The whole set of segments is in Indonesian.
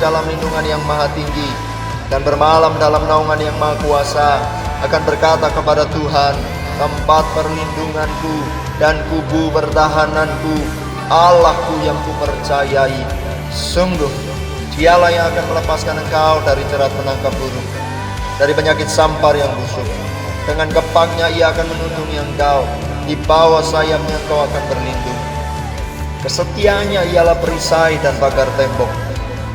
dalam lindungan yang maha tinggi, dan bermalam dalam naungan yang maha kuasa, akan berkata kepada Tuhan, tempat perlindunganku dan kubu pertahananku, Allahku yang kupercayai. Sungguh, Dialah yang akan melepaskan engkau dari jerat penangkap burung, dari penyakit sampar yang busuk. Dengan kepangnya Ia akan melindungi engkau, di bawah sayapnya engkau akan berlindung. Kesetiaannya ialah perisai dan pagar tembok.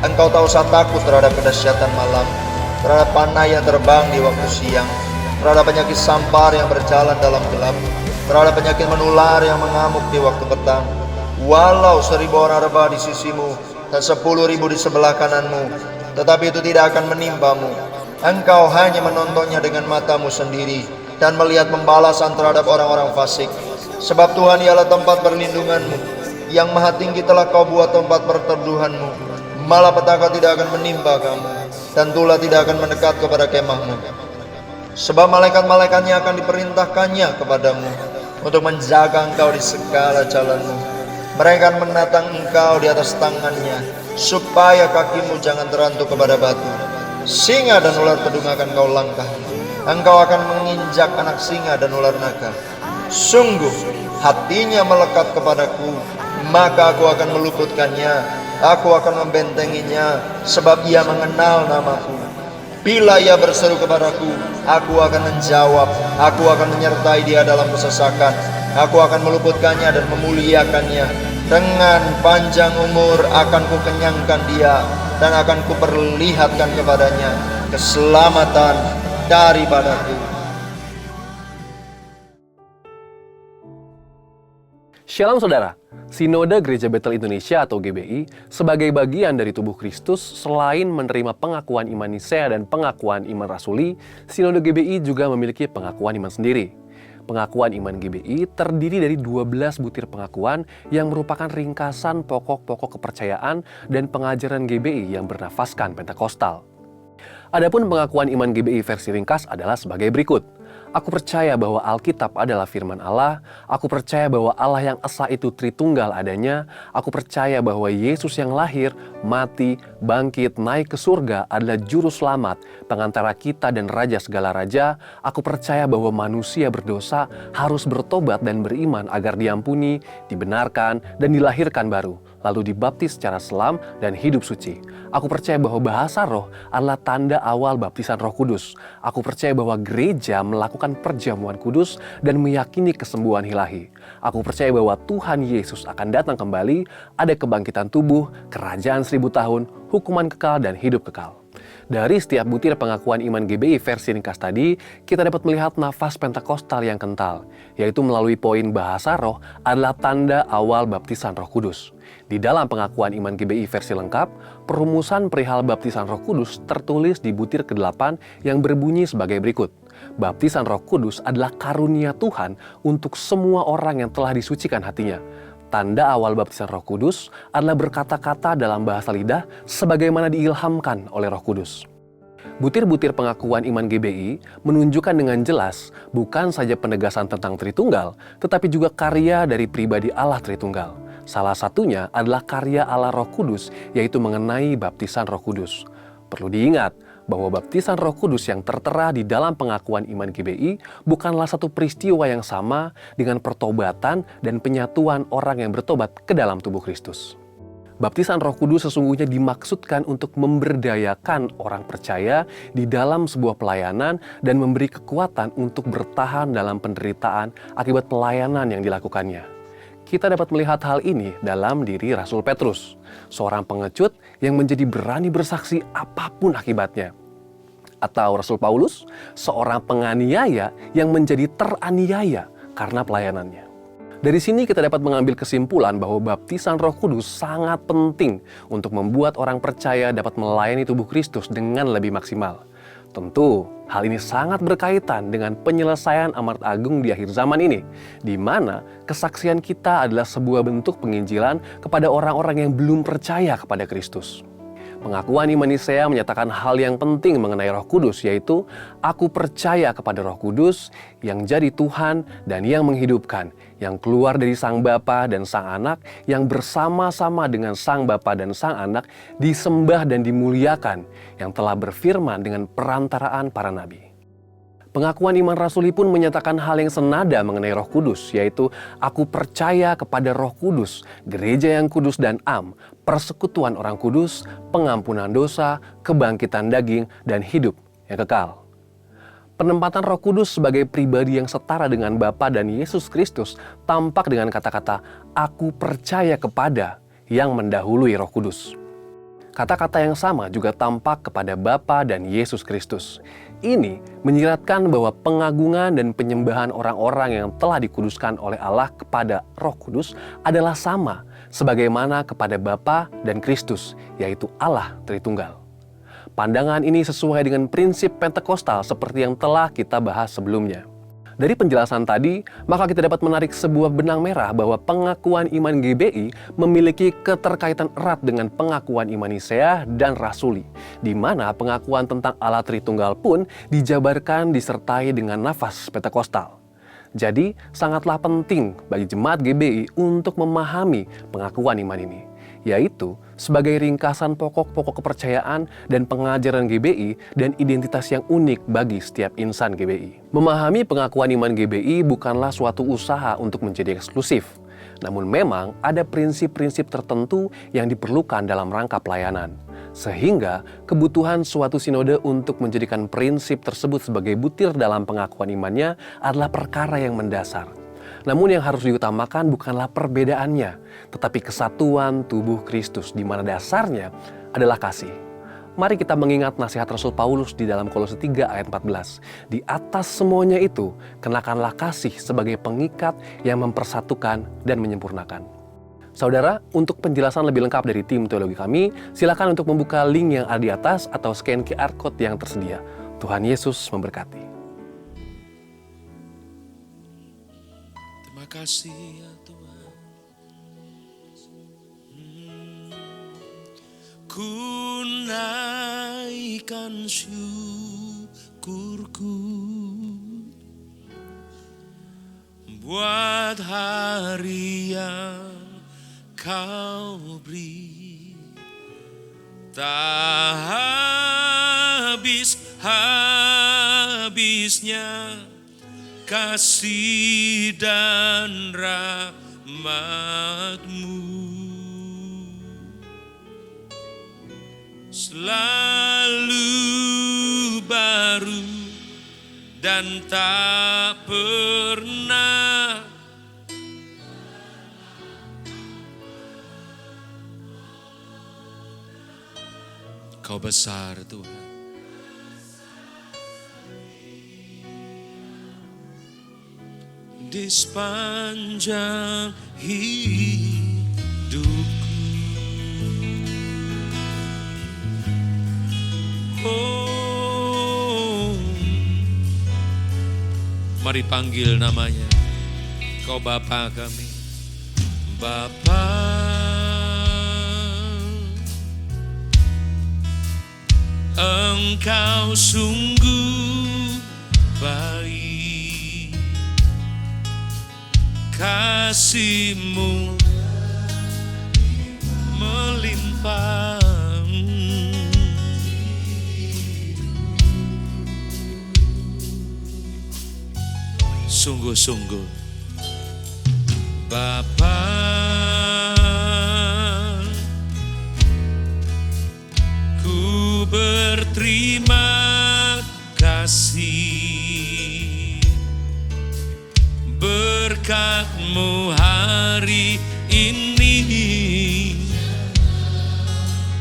Engkau tak usah takut terhadap kedahsyatan malam, terhadap panah yang terbang di waktu siang, terhadap penyakit sampar yang berjalan dalam gelap, terhadap penyakit menular yang mengamuk di waktu petang. Walau 1000 orang rebah di sisimu dan 10.000 di sebelah kananmu, tetapi itu tidak akan menimpamu. Engkau hanya menontonnya dengan matamu sendiri dan melihat pembalasan terhadap orang-orang fasik. Sebab Tuhan ialah tempat perlindunganmu, yang maha tinggi telah kau buat tempat perteduhanmu. Malapetaka tidak akan menimpa kamu, dan tulah tidak akan mendekat kepada kemahmu. Sebab malaikat-malaikatnya akan diperintahkannya kepadamu untuk menjaga engkau di segala jalanmu. Mereka akan menatang engkau di atas tangannya, supaya kakimu jangan terantuk kepada batu. Singa dan ular pedung akan kau langkahi. Engkau akan menginjak anak singa dan ular naga. Sungguh hatinya melekat kepadaku, maka aku akan meluputkannya. Aku akan membentenginya, sebab ia mengenal namaku. Bila ia berseru kepadaku, aku akan menjawab. Aku akan menyertai dia dalam kesesakan. Aku akan meluputkannya dan memuliakannya. Dengan panjang umur akan kukenyangkan dia, dan akan kuperlihatkan kepadanya keselamatan daripadaku. Shalom saudara, Sinode Gereja Betel Indonesia atau GBI sebagai bagian dari tubuh Kristus, selain menerima pengakuan iman Nisea dan pengakuan iman Rasuli, Sinode GBI juga memiliki pengakuan iman sendiri. Pengakuan iman GBI terdiri dari 12 butir pengakuan yang merupakan ringkasan pokok-pokok kepercayaan dan pengajaran GBI yang bernafaskan Pentakosta. Adapun pengakuan iman GBI versi ringkas adalah sebagai berikut. Aku percaya bahwa Alkitab adalah firman Allah. Aku percaya bahwa Allah yang esa itu Tritunggal adanya. Aku percaya bahwa Yesus yang lahir, mati, bangkit, naik ke surga adalah juru selamat, pengantara kita dan raja segala raja. Aku percaya bahwa manusia berdosa harus bertobat dan beriman agar diampuni, dibenarkan, dan dilahirkan baru, lalu dibaptis secara selam dan hidup suci. Aku percaya bahwa bahasa roh adalah tanda awal baptisan Roh Kudus. Aku percaya bahwa gereja melakukan perjamuan kudus dan meyakini kesembuhan ilahi. Aku percaya bahwa Tuhan Yesus akan datang kembali, ada kebangkitan tubuh, kerajaan 1000 tahun, hukuman kekal, dan hidup kekal. Dari setiap butir pengakuan iman GBI versi ringkas tadi, kita dapat melihat nafas Pentakostal yang kental, yaitu melalui poin bahasa roh adalah tanda awal baptisan Roh Kudus. Di dalam pengakuan iman GBI versi lengkap, perumusan perihal baptisan Roh Kudus tertulis di butir ke-8 yang berbunyi sebagai berikut. Baptisan Roh Kudus adalah karunia Tuhan untuk semua orang yang telah disucikan hatinya. Tanda awal baptisan Roh Kudus adalah berkata-kata dalam bahasa lidah sebagaimana diilhamkan oleh Roh Kudus. Butir-butir pengakuan iman GBI menunjukkan dengan jelas bukan saja penegasan tentang Tritunggal, tetapi juga karya dari pribadi Allah Tritunggal. Salah satunya adalah karya Allah Roh Kudus, yaitu mengenai baptisan Roh Kudus. Perlu diingat bahwa baptisan Roh Kudus yang tertera di dalam pengakuan iman GBI bukanlah satu peristiwa yang sama dengan pertobatan dan penyatuan orang yang bertobat ke dalam tubuh Kristus. Baptisan Roh Kudus sesungguhnya dimaksudkan untuk memberdayakan orang percaya di dalam sebuah pelayanan dan memberi kekuatan untuk bertahan dalam penderitaan akibat pelayanan yang dilakukannya. Kita dapat melihat hal ini dalam diri Rasul Petrus, seorang pengecut yang menjadi berani bersaksi apapun akibatnya. Atau Rasul Paulus, seorang penganiaya yang menjadi teraniaya karena pelayanannya. Dari sini kita dapat mengambil kesimpulan bahwa baptisan Roh Kudus sangat penting untuk membuat orang percaya dapat melayani tubuh Kristus dengan lebih maksimal. Tentu, hal ini sangat berkaitan dengan penyelesaian amanat agung di akhir zaman ini, di mana kesaksian kita adalah sebuah bentuk penginjilan kepada orang-orang yang belum percaya kepada Kristus. Pengakuan iman Nisea menyatakan hal yang penting mengenai Roh Kudus, yaitu aku percaya kepada Roh Kudus yang jadi Tuhan dan yang menghidupkan, yang keluar dari Sang Bapa dan Sang Anak, yang bersama-sama dengan Sang Bapa dan Sang Anak disembah dan dimuliakan, yang telah berfirman dengan perantaraan para nabi. Pengakuan iman rasuli pun menyatakan hal yang senada mengenai Roh Kudus, yaitu aku percaya kepada Roh Kudus, gereja yang kudus dan am, persekutuan orang kudus, pengampunan dosa, kebangkitan daging, dan hidup yang kekal. Penempatan Roh Kudus sebagai pribadi yang setara dengan Bapa dan Yesus Kristus tampak dengan kata-kata aku percaya kepada yang mendahului Roh Kudus. Kata-kata yang sama juga tampak kepada Bapa dan Yesus Kristus. Ini menyiratkan bahwa pengagungan dan penyembahan orang-orang yang telah dikuduskan oleh Allah kepada Roh Kudus adalah sama sebagaimana kepada Bapa dan Kristus, yaitu Allah Tritunggal. Pandangan ini sesuai dengan prinsip Pentekostal seperti yang telah kita bahas sebelumnya. Dari penjelasan tadi, maka kita dapat menarik sebuah benang merah bahwa pengakuan iman GBI memiliki keterkaitan erat dengan pengakuan iman Nisea dan Rasuli, di mana pengakuan tentang Allah Tritunggal pun dijabarkan disertai dengan nafas Pentekostal. Jadi, sangatlah penting bagi jemaat GBI untuk memahami pengakuan iman ini, yaitu sebagai ringkasan pokok-pokok kepercayaan dan pengajaran GBI dan identitas yang unik bagi setiap insan GBI. Memahami pengakuan iman GBI bukanlah suatu usaha untuk menjadi eksklusif, namun memang ada prinsip-prinsip tertentu yang diperlukan dalam rangka pelayanan. Sehingga kebutuhan suatu sinode untuk menjadikan prinsip tersebut sebagai butir dalam pengakuan imannya adalah perkara yang mendasar. Namun yang harus diutamakan bukanlah perbedaannya, tetapi kesatuan tubuh Kristus di mana dasarnya adalah kasih. Mari kita mengingat nasihat Rasul Paulus di dalam Kolose 3 ayat 14. Di atas semuanya itu, kenakanlah kasih sebagai pengikat yang mempersatukan dan menyempurnakan. Saudara, untuk penjelasan lebih lengkap dari tim teologi kami, silakan untuk membuka link yang ada di atas atau scan QR Code yang tersedia. Tuhan Yesus memberkati. Terima kasih ya Tuhan. Ku naikkan syukurku buat hari yang Kau beri, tak habis-habisnya kasih dan rahmat-Mu. Selalu baru dan tak pernah Kau besar Tuhan. Di sepanjang hidupku, oh, mari panggil namanya. Kau Bapa kami, Bapa. Engkau sungguh baik, kasih-Mu melimpah. Sungguh-sungguh Bapa, ku berterima kasih, berkat-Mu hari ini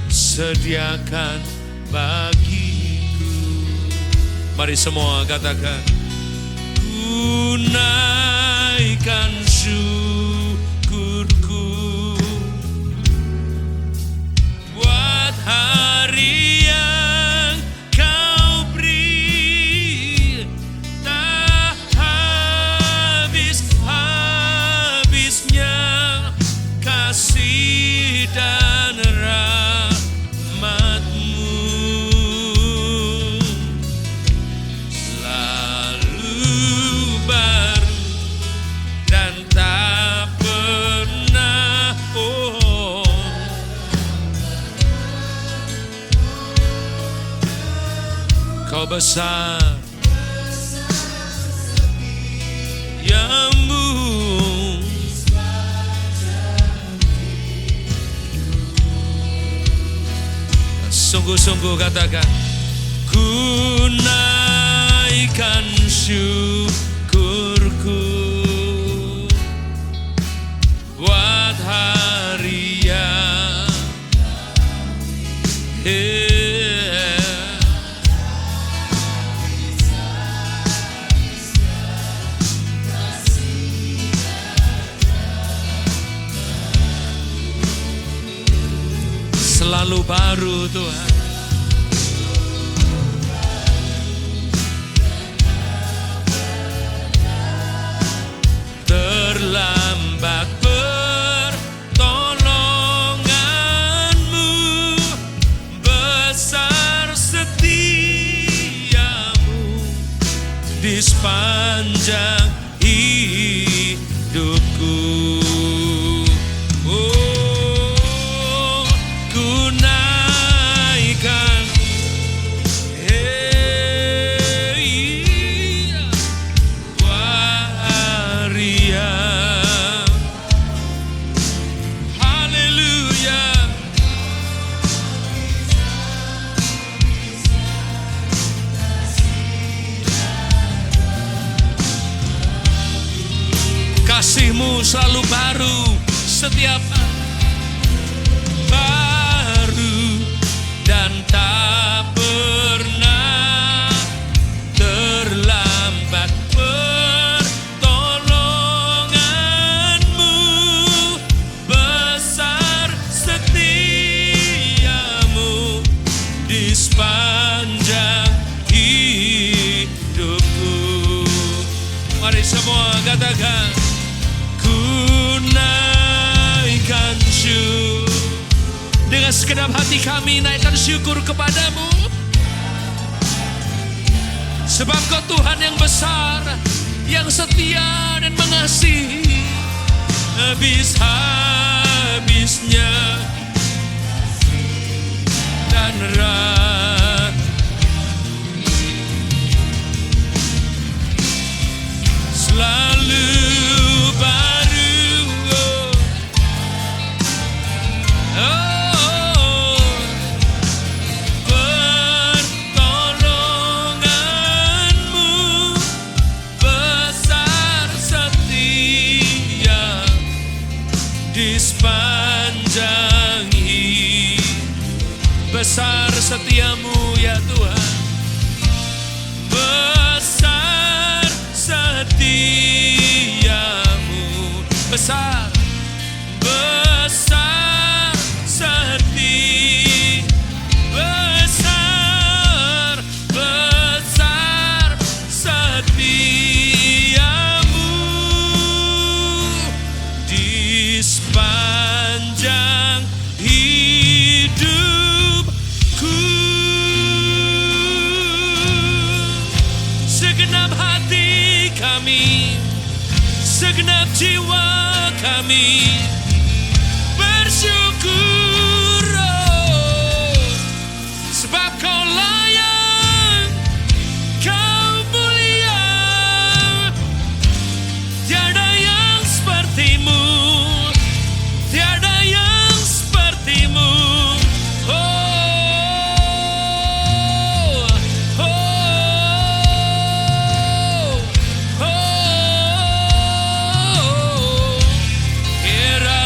sediakan bagiku. Mari semua katakan, ku naikkan syukurku buat hari yang Kau beri, tak habis-habisnya kasih dan rahmat. besar setiamu. Sungguh-sungguh katakan, ku naikkan syukurku buat hari yang selalu baru Tuhan. Terlambat pertolonganmu, besar setiamu di sepanjang hidupku. Oh, ku naikkan waria. Haleluya. Kasih-Mu selalu baru setiap baru dan tak pernah terlambat pertolonganmu, besar setiamu di sepanjang hidupku. Mari semua katakan, ku naikkan syukur. Dengan segenap hati kami naikkan syukur kepadamu, sebab Kau Tuhan yang besar, yang setia dan mengasihi, habis-habisnya dan selalu baru. Oh, pertolonganmu besar setia di sepanjang hidup. Besar setiamu ya Tuhan, besar setiamu, besar, besar setiamu, besar, besar setiamu di sepanjang hidupku. Segenap hati kami, segenap jiwa kami bersyukur, oh, sebab Kau layak, Kau mulia, tiada yang seperti-Mu, tiada yang seperti-Mu. Era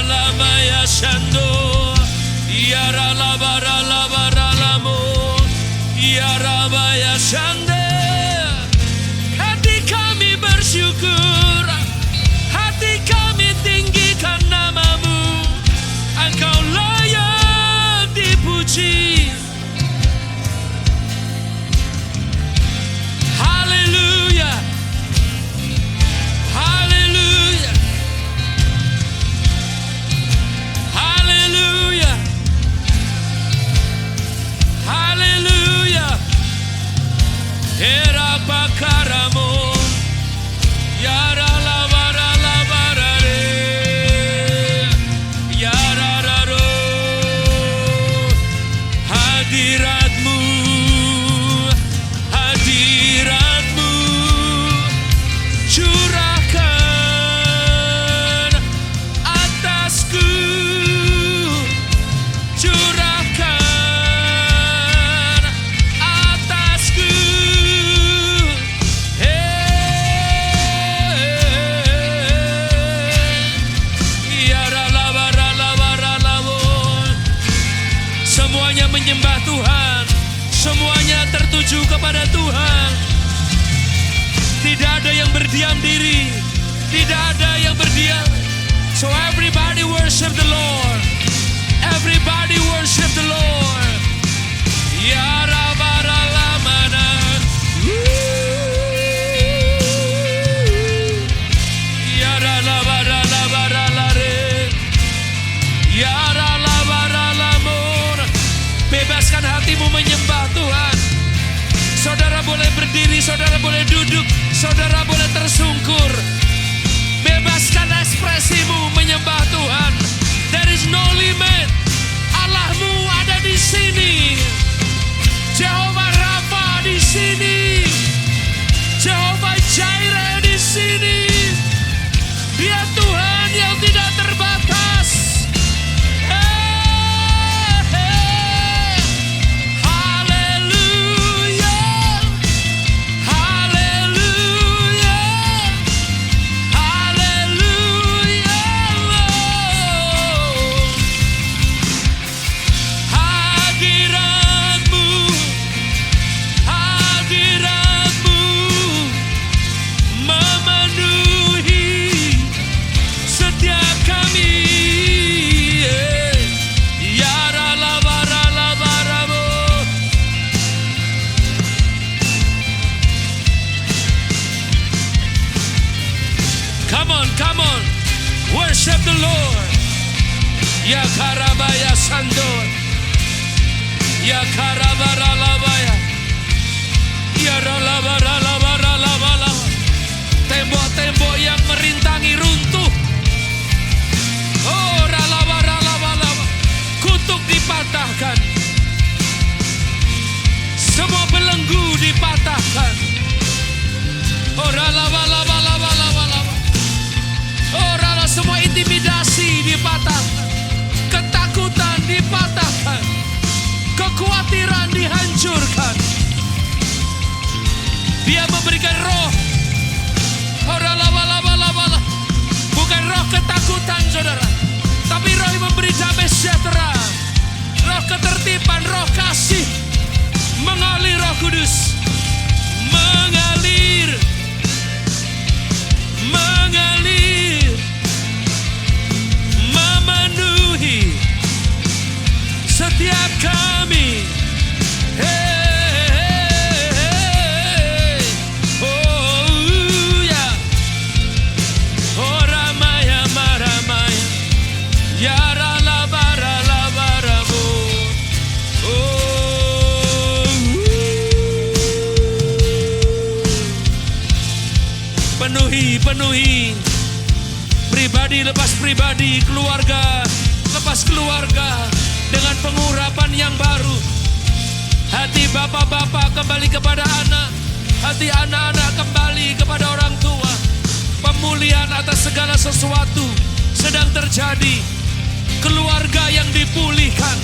berdiam diri. Tidak ada yang berdiam. So everybody worship the Lord. Everybody worship the Lord. Ya Rabbaralamana. Ya Ralabaralabaralare. Ya Ralabaralamun. Bebaskan hatimu menyembah Tuhan. Saudara boleh berdiri, saudara boleh duduk, saudara boleh tersungkur. Bebaskan ekspresimu menyembah Tuhan. There is no limit. Allahmu ada di sini. Jehovah Rafa di sini. Jehovah Jireh di sini. Dia Tuhan yang tidak terbatas. Come on, worship the Lord. Ya Karabaya Sandor, Ya Karabaralabaya, Ya Ralabaralabaralabala. Tembok-tembok yang merintangi runtuh. Oh, Ralabaralabalaba. Kutuk dipatahkan. Semua belenggu dipatahkan. Oh, Ralabalabalabalaba. Oh, rala semua intimidasi dipatahkan. Ketakutan dipatahkan. Kekhawatiran dihancurkan. Dia memberikan roh. Oh, rala. Bukan roh ketakutan, saudara. Tapi roh yang memberi damai sejahtera. Roh ketertiban, roh kasih. Mengalir Roh Kudus. Mengalir. Memenuhi setiap kami. Oh ya. Oh ramaya maramaya. Ya ralabaralabarabo. Oh. Penuhi. Pribadi lepas pribadi, keluarga lepas keluarga, dengan pengurapan yang baru. Hati bapak-bapak kembali kepada anak, hati anak-anak kembali kepada orang tua. Pemulihan atas segala sesuatu sedang terjadi. Keluarga yang dipulihkan,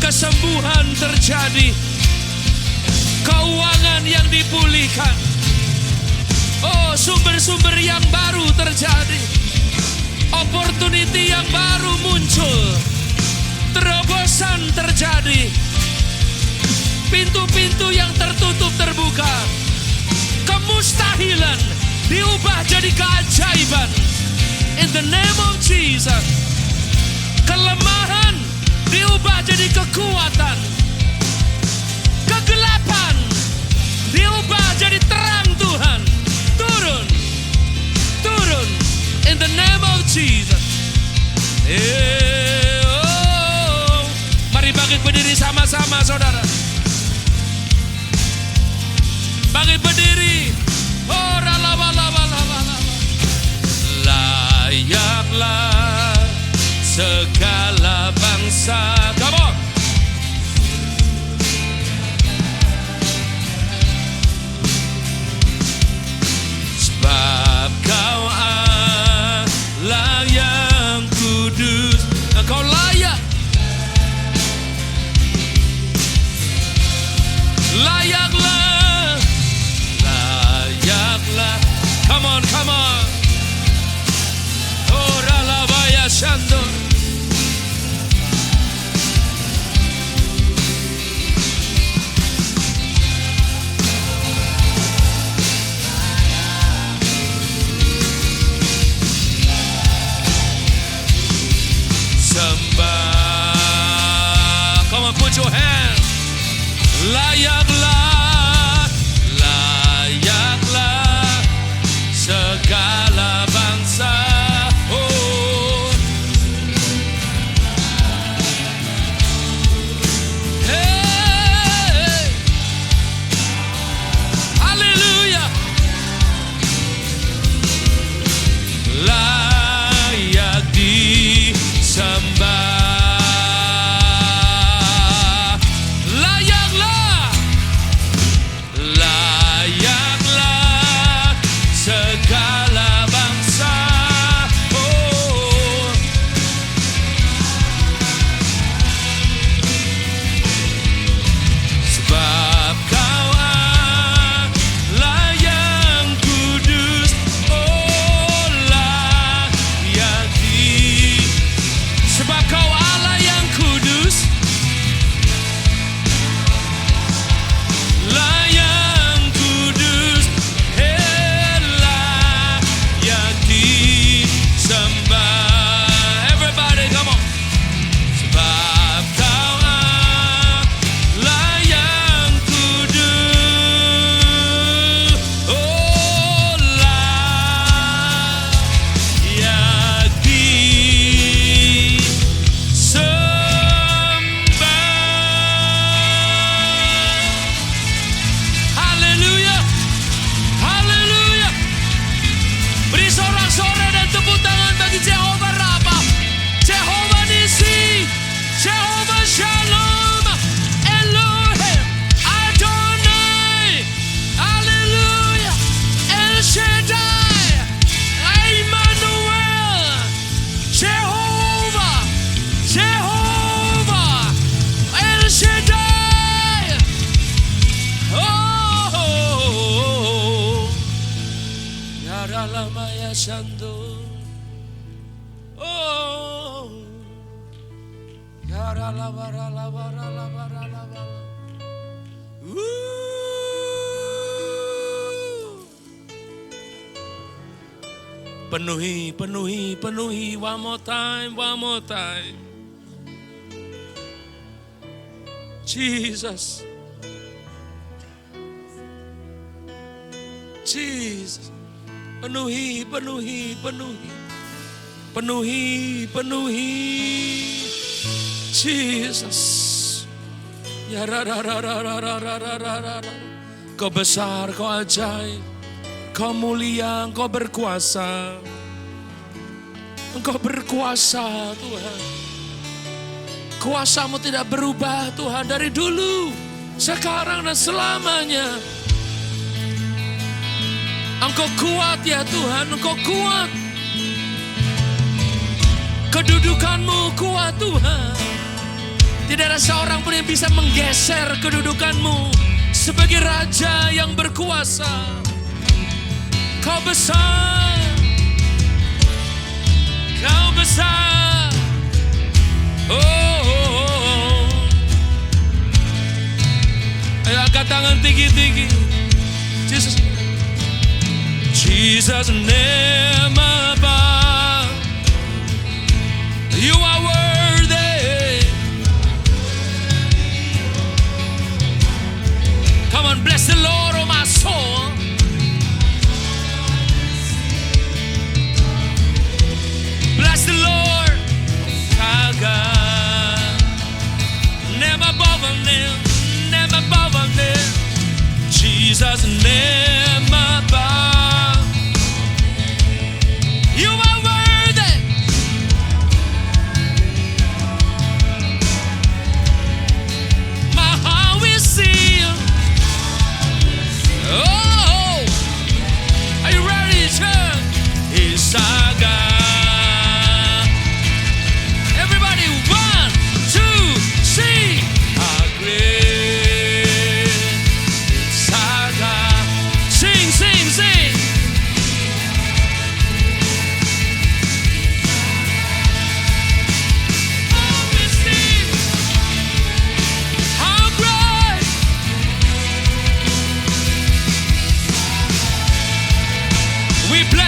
kesembuhan terjadi, keuangan yang dipulihkan. Oh, sumber-sumber yang baru terjadi. Opportunity yang baru muncul. Terobosan terjadi. Pintu-pintu yang tertutup terbuka. Kemustahilan diubah jadi keajaiban. In the name of Jesus. Kelemahan diubah jadi kekuatan. Kegelapan diubah jadi terang Tuhan. Turun in the name of Jesus. Mari bangkit berdiri sama-sama, saudara. Bangkit berdiri. Oh, layaklah segala bangsa. Come on. Yaralamaya Shando. Oh, Yaralabaralabaralabaralabara. Penuhi, penuhi, penuhi. One more time, one more time. Jesus. Jesus. Penuhi, penuhi, penuhi. Penuhi, penuhi. Jesus. Ya Kau besar, kau ajaib. Kau mulia, Engkau berkuasa. Engkau berkuasa Tuhan. Kuasa-Mu tidak berubah Tuhan dari dulu, sekarang dan selamanya. Engkau kuat ya Tuhan, Engkau kuat. Kedudukan-Mu kuat Tuhan. Tidak ada seorang pun yang bisa menggeser kedudukan-Mu sebagai Raja yang berkuasa. Kau besar, Kau besar. Oh, oh, oh. Ayo angkat tangan tinggi-tinggi. Jesus, Jesus name above. You are worthy. Come on, bless the Lord, oh my soul. Bless the Lord, our God. Never above them, never above them. Jesus, never above. You are worthy. My heart will sing. Oh, are you ready, church? He's our God.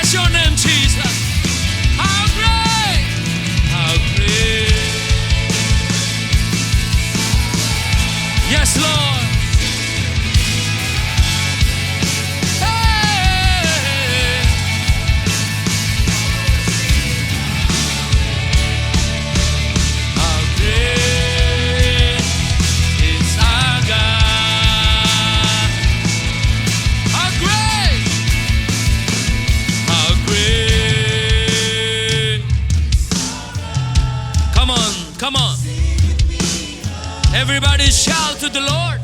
Your name, Jesus. How great, how great. Yes, Lord. Hey. How great is our God. How great. Come on, come on. Everybody shout to the Lord.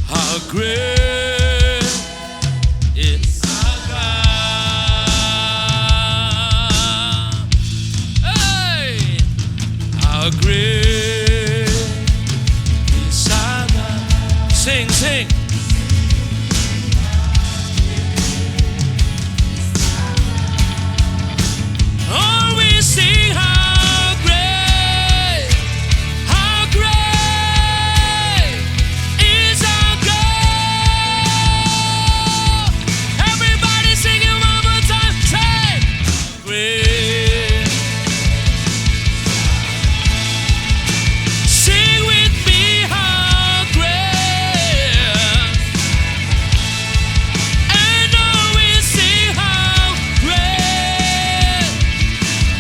How great is our God. Hey, how great is our God. Sing, sing. Oh, we sing how great is our God. Everybody sing it one more time. Say, great. Sing with me how great. And oh, we sing how great.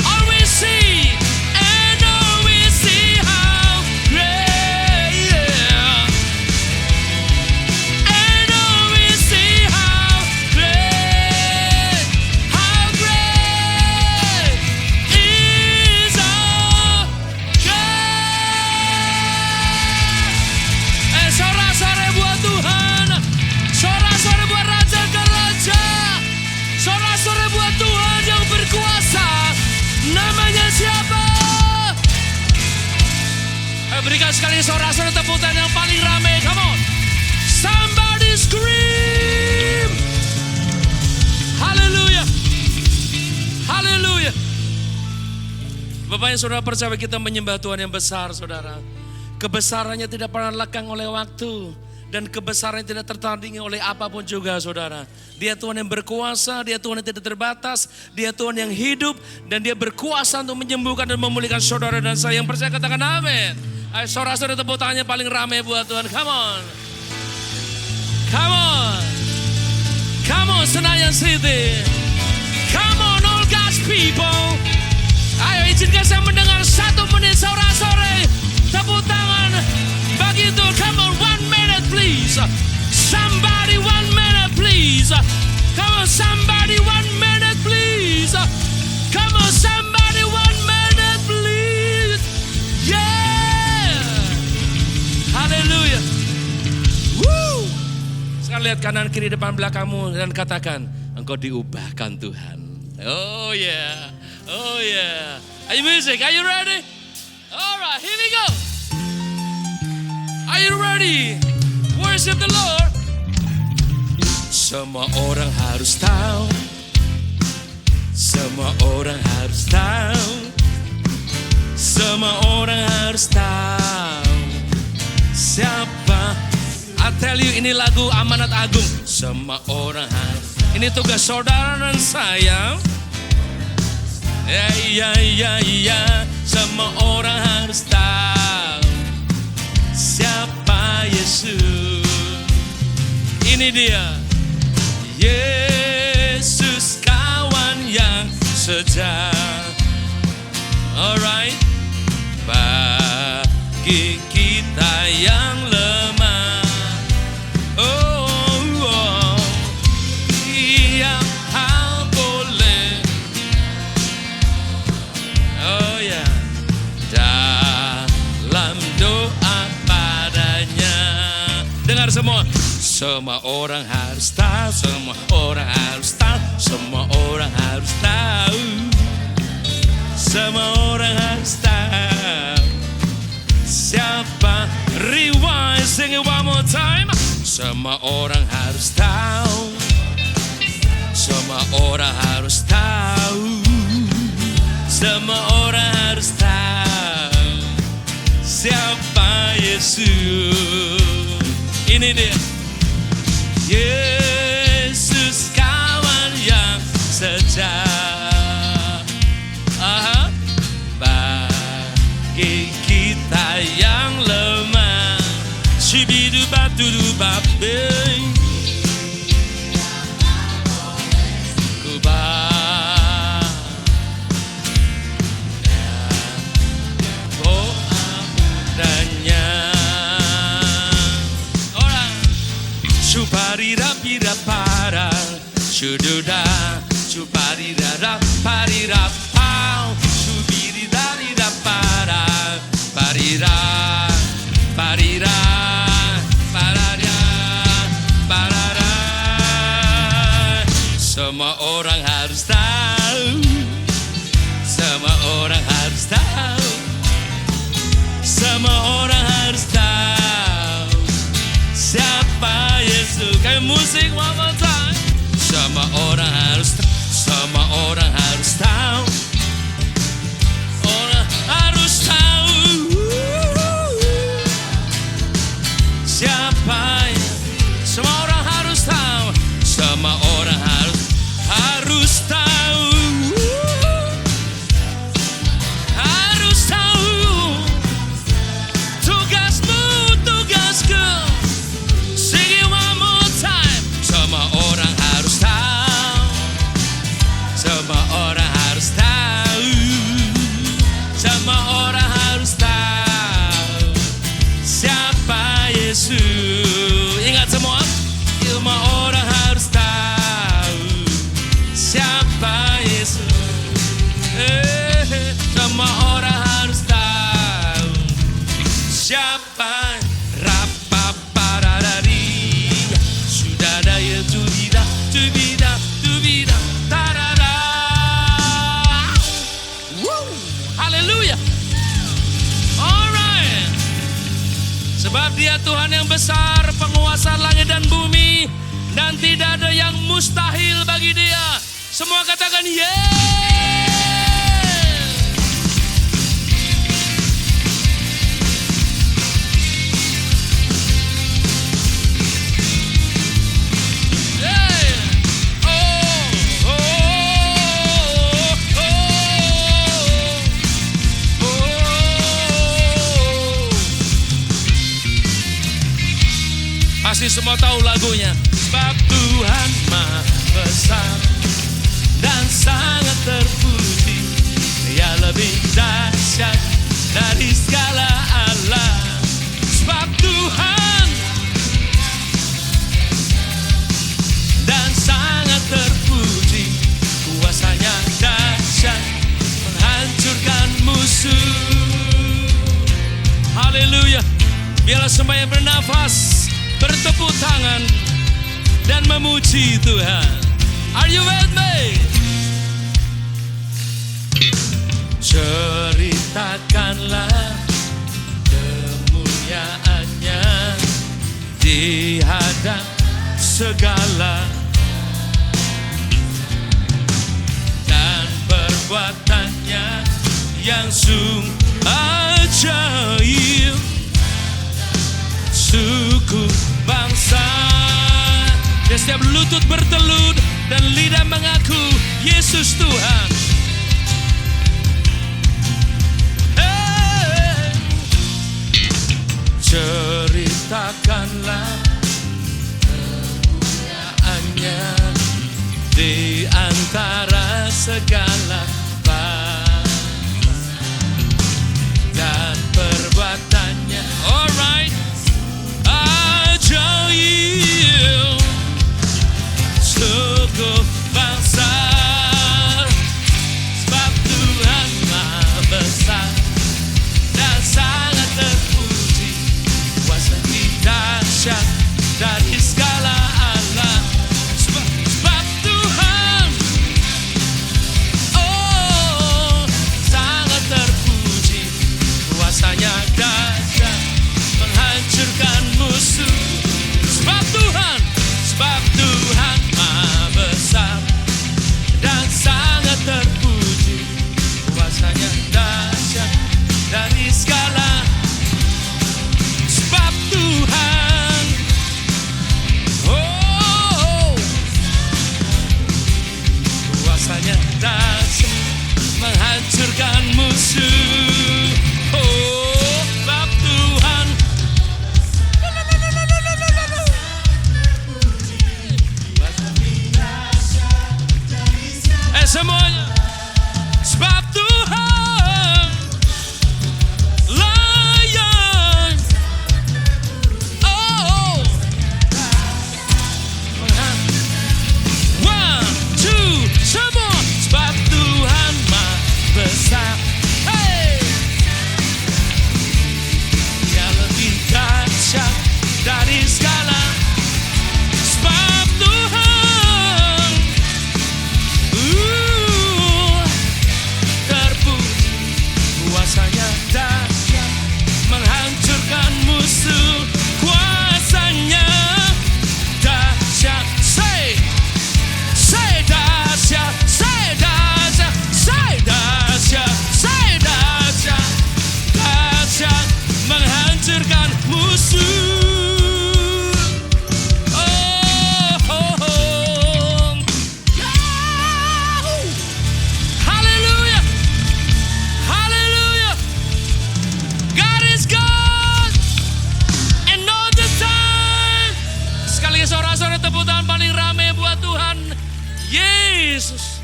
Oh, we sing, and oh, we see how great, yeah. And oh, we see how great is our God. Sorak-sorai buat Tuhan, sorak-sorai buat Raja ke Raja, sorak-sorai buat Tuhan yang berkuasa. Namanya siapa? Berikan sekali sorak-sorai tepuk tangan yang paling Bapak yang saudara percaya, kita menyembah Tuhan yang besar, saudara. Kebesarannya tidak pernah lekang oleh waktu. Dan kebesarannya tidak tertandingi oleh apapun juga, saudara. Dia Tuhan yang berkuasa, Dia Tuhan yang tidak terbatas, Dia Tuhan yang hidup, dan Dia berkuasa untuk menyembuhkan dan memulihkan saudara dan saya. Yang percaya katakan amin. Ayo saudara-saudara, tepuk tangannya paling ramai buat Tuhan. Come on. Come on. Come on Senayan City. Come on all God's people. Ayo izinkan saya mendengar 1 menit sore-sore. Tepuk tangan bagi Tuhan. Come on, 1 minute please. Somebody 1 minute please. Come on somebody 1 minute please. Come on somebody 1 minute please. Yeah. Haleluya. Woo. Sekarang lihat kanan kiri depan belakangmu dan katakan, engkau diubahkan Tuhan. Oh yeah. Oh yeah. Are you music? Are you ready? Alright, here we go. Are you ready? Worship the Lord. Semua orang harus tahu. Semua orang harus tahu. Semua orang harus tahu. Siapa? I tell you, ini lagu Amanat Agung. Semua orang harus. Ini tugas saudara dan saya. Ya, semua orang harus tahu siapa Yesus. Ini dia, Yesus kawan yang setia. Alright, bagi kita yang lemah. Semua orang harus tahu, semua orang harus tahu, semua orang harus tahu, semua orang harus tahu siapa. Rewind, sing it one more time. Semua orang harus tahu, semua orang harus tahu, semua orang harus tahu siapa Yesus. Ini dia, Yesus kawan yang setia. Bagi kita yang lemah, Shibidu batudu babe, kubah oh amudanya. Chuparira pira para, chududa, chuparira parira pau, chubirida rida para, parira, parira, parara, parara. Semua orang harus tahu, semua orang harus tahu, semua orang harus tahu siapa Yesus. Kayak musik one more time. Semua orang harus tahu, semua orang harus tahu, orang harus tahu siapa Yesus. Semua orang harus tahu, semua orang harus tahu, harus tahu tugasmu, tugasku. Semua orang harus tahu, semua orang harus tahu, semua orang harus tahu siapa Yesus. Ingat semua orang harus tahu siapa Yesus. Semua orang harus tahu siapa. Sebab Dia Tuhan yang besar, penguasa langit dan bumi, dan tidak ada yang mustahil bagi Dia. Semua katakan yes. Pasti semua tahu lagunya. Sebab Tuhan Maha Besar dan sangat terpuji. Dia lebih dahsyat dari segala Allah. Sebab Tuhan dan sangat terpuji. Kuasanya dahsyat menghancurkan musuh. Haleluya. Biarlah semua yang bernafas bertepuk tangan dan memuji Tuhan. Are you with me? Ceritakanlah kemuliaannya di hadap segala, dan perbuatannya yang sungguh ajaib. Suku bangsa dan setiap lutut bertelut dan lidah mengaku Yesus Tuhan. Hey. Ceritakanlah kemuliaannya di antara segala bangsa dan perbuatannya. Alright. Ajaib. Suku bangsa. Sebab Tuhan Maha Besar dan sangat terpuji. Kuasa dahsyat dari segala Allah. Sebab Tuhan, oh, sangat terpuji. Kuasanya dahsyat menghancurkan musuh. Sebab Tuhan Maha Besar dan sangat terpuji. Kuasanya dahsyat dari segala. Sebab Tuhan, oh, kuasanya dahsyat menghancurkan musuh. Oh, sebab Tuhan. Semuanya. Sebab Tuhan layan. Oh. 1, 2, semua. Sebab Tuhan Maha Besar. Hey. Dia lebih dahsyat dari segala. Sebab Tuhan kuasanya dahsyat menghancurkan musuh. Kuasanya dahsyat. Say dahsyat, say dahsyat, say dahsyat, say dahsyat. Dahsyat menghancurkan musuh. Sorak-sorai tepuk tangan paling rame buat Tuhan Yesus.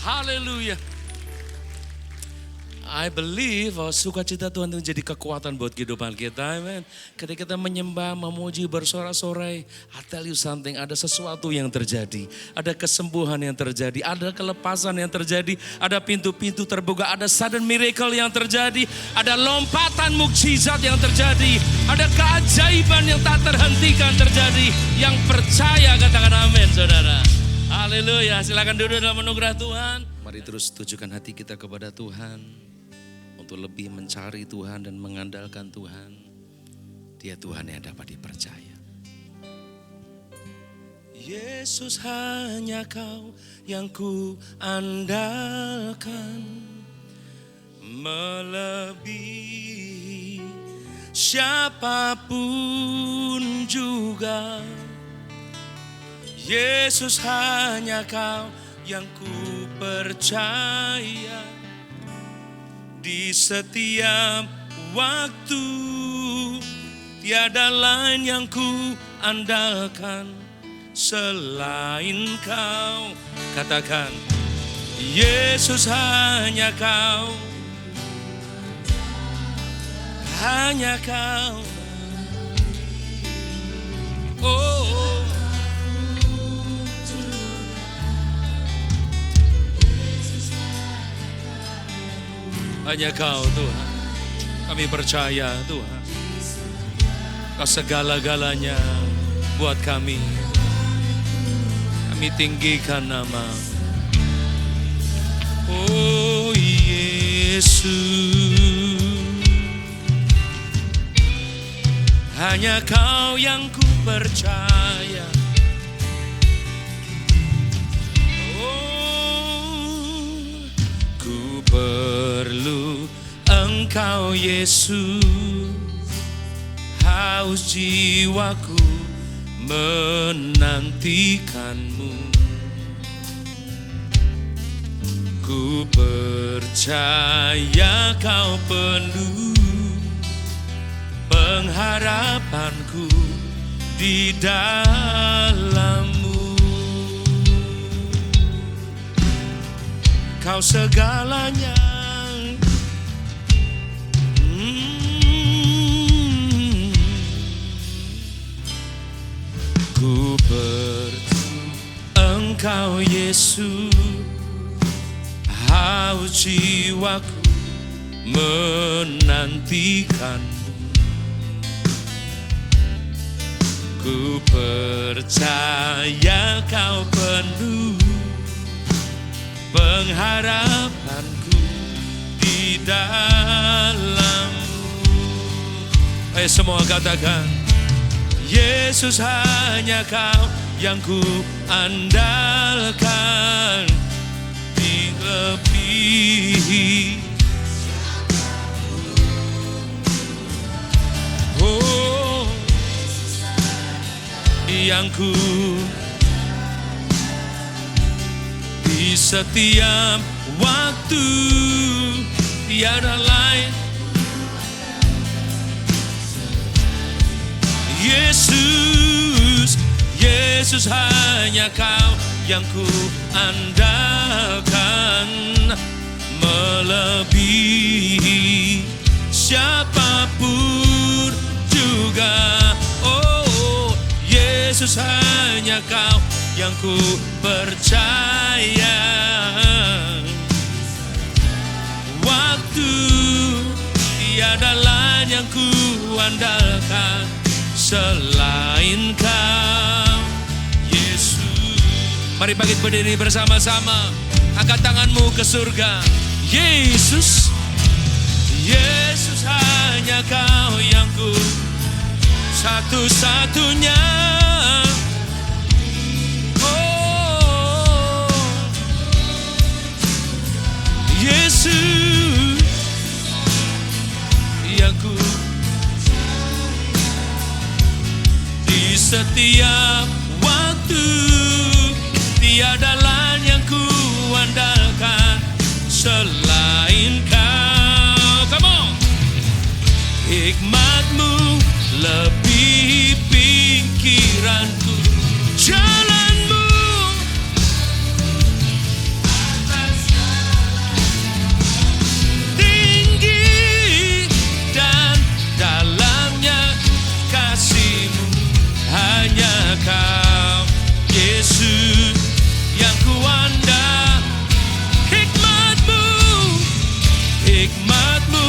Haleluya. I believe sukacita Tuhan itu jadi kekuatan buat kehidupan kita. Amen. Ketika kita menyembah, memuji, bersorak-sorai, I tell you something, ada sesuatu yang terjadi. Ada kesembuhan yang terjadi, ada kelepasan yang terjadi, ada pintu-pintu terbuka, ada sudden miracle yang terjadi, ada lompatan mukjizat yang terjadi, ada keajaiban yang tak terhentikan terjadi. Yang percaya katakan amin, saudara. Haleluya, silakan duduk dalam anugerah Tuhan. Mari terus tujukan hati kita kepada Tuhan. Untuk lebih mencari Tuhan dan mengandalkan Tuhan. Dia Tuhan yang dapat dipercaya. Yesus hanya Kau yang ku andalkan, melebihi siapapun juga. Yesus hanya Kau yang ku percaya. Di setiap waktu tiada lain yang ku andalkan selain kau. Katakan, Yesus hanya kau, hanya kau. Oh, hanya kau Tuhan. Kami percaya Tuhan, kau segala-galanya buat kami. Kami tinggikan nama. Oh Yesus, hanya kau yang ku percaya. Oh, ku perlu Engkau Yesus, haus jiwaku menantikanmu. Ku percaya kau penuh pengharapanku di dalammu. Kau segalanya. Ku Engkau Yesus, haus jiwaku menantikanmu. Ku percaya kau penuh pengharapanku di dalammu. Ayo semua katakan, Yesus hanya kau yang ku andalkan, lebih. Oh, yang ku di setiap waktu, tiada lain. Yesus, Yesus hanya kau yang ku andalkan, melebihi siapapun juga. Oh, Yesus hanya kau yang ku percaya. Waktu tiada lain yang ku andalkan selain kau, Yesus. Mari bangkit berdiri bersama-sama, angkat tanganmu ke surga. Yesus, Yesus hanya kau yang ku satu-satunya. Oh, Yesus yang ku di setiap waktu, tiada lain yang ku andalkan selain kau. Come on. Hikmatmu lebih pikiranku, jalanmu tinggi dan dalamnya kasihmu. Hanya kau Yesus yang ku andal. Hikmatmu, hikmatmu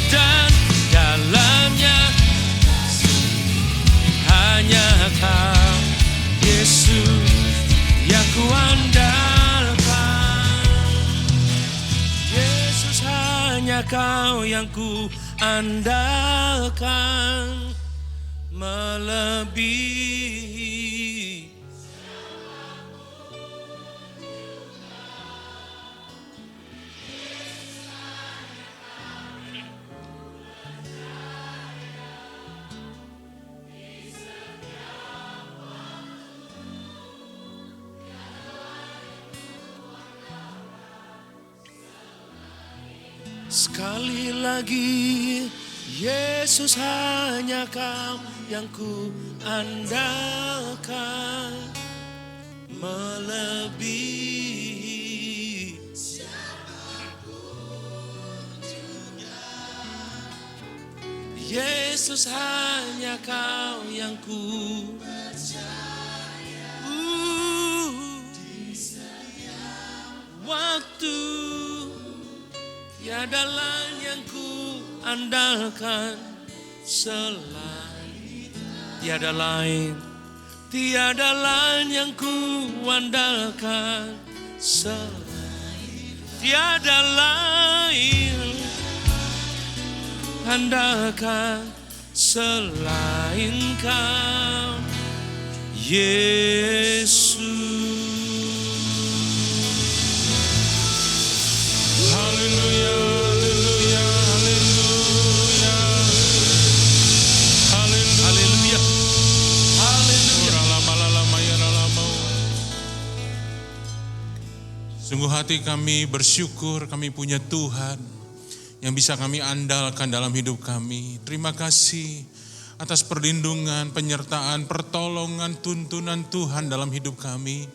dan dalamnya hanya kau Yesus yang ku andalkan. Yesus hanya kau yang ku andalkan, melebihi Sekali lagi, Yesus hanya Kau yang ku andalkan, melebihi Yesus hanya Kau yang ku percaya. Di setiap waktu, tiada lain yang ku andalkan selain, tiada lain yang ku andalkan selain, tiada lain andalkan selain Kau, Yesus. Haleluya, haleluya, haleluya, haleluya, haleluya. Sungguh hati kami bersyukur kami punya Tuhan yang bisa kami andalkan dalam hidup kami. Terima kasih atas perlindungan, penyertaan, pertolongan, tuntunan Tuhan dalam hidup kami.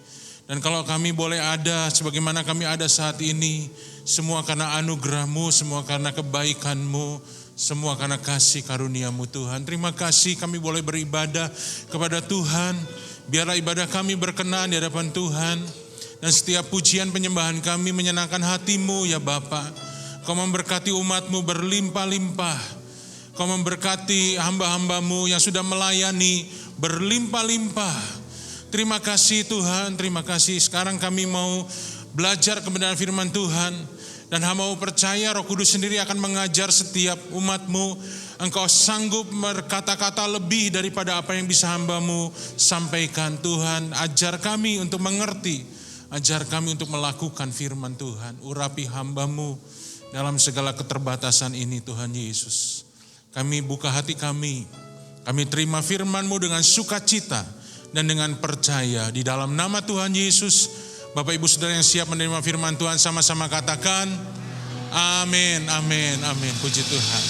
Dan kalau kami boleh ada sebagaimana kami ada saat ini, semua karena anugerah-Mu, semua karena kebaikan-Mu, semua karena kasih karunia-Mu Tuhan. Terima kasih kami boleh beribadah kepada Tuhan. Biarlah ibadah kami berkenan di hadapan Tuhan. Dan setiap pujian penyembahan kami menyenangkan hati-Mu ya Bapa. Kau memberkati umat-Mu berlimpah-limpah. Kau memberkati hamba-hamba-Mu yang sudah melayani berlimpah-limpah. Terima kasih Tuhan, terima kasih. Sekarang kami mau belajar kebenaran firman Tuhan. Dan hamba mau percaya Roh Kudus sendiri akan mengajar setiap umat-Mu. Engkau sanggup berkata-kata lebih daripada apa yang bisa hamba-Mu sampaikan. Tuhan, ajar kami untuk mengerti. Ajar kami untuk melakukan firman Tuhan. Urapi hamba-Mu dalam segala keterbatasan ini Tuhan Yesus. Kami buka hati kami. Kami terima firman-Mu dengan sukacita dan dengan percaya. Di dalam nama Tuhan Yesus, Bapak Ibu Saudara yang siap menerima firman Tuhan sama-sama katakan, amin, amin, amin. Puji Tuhan.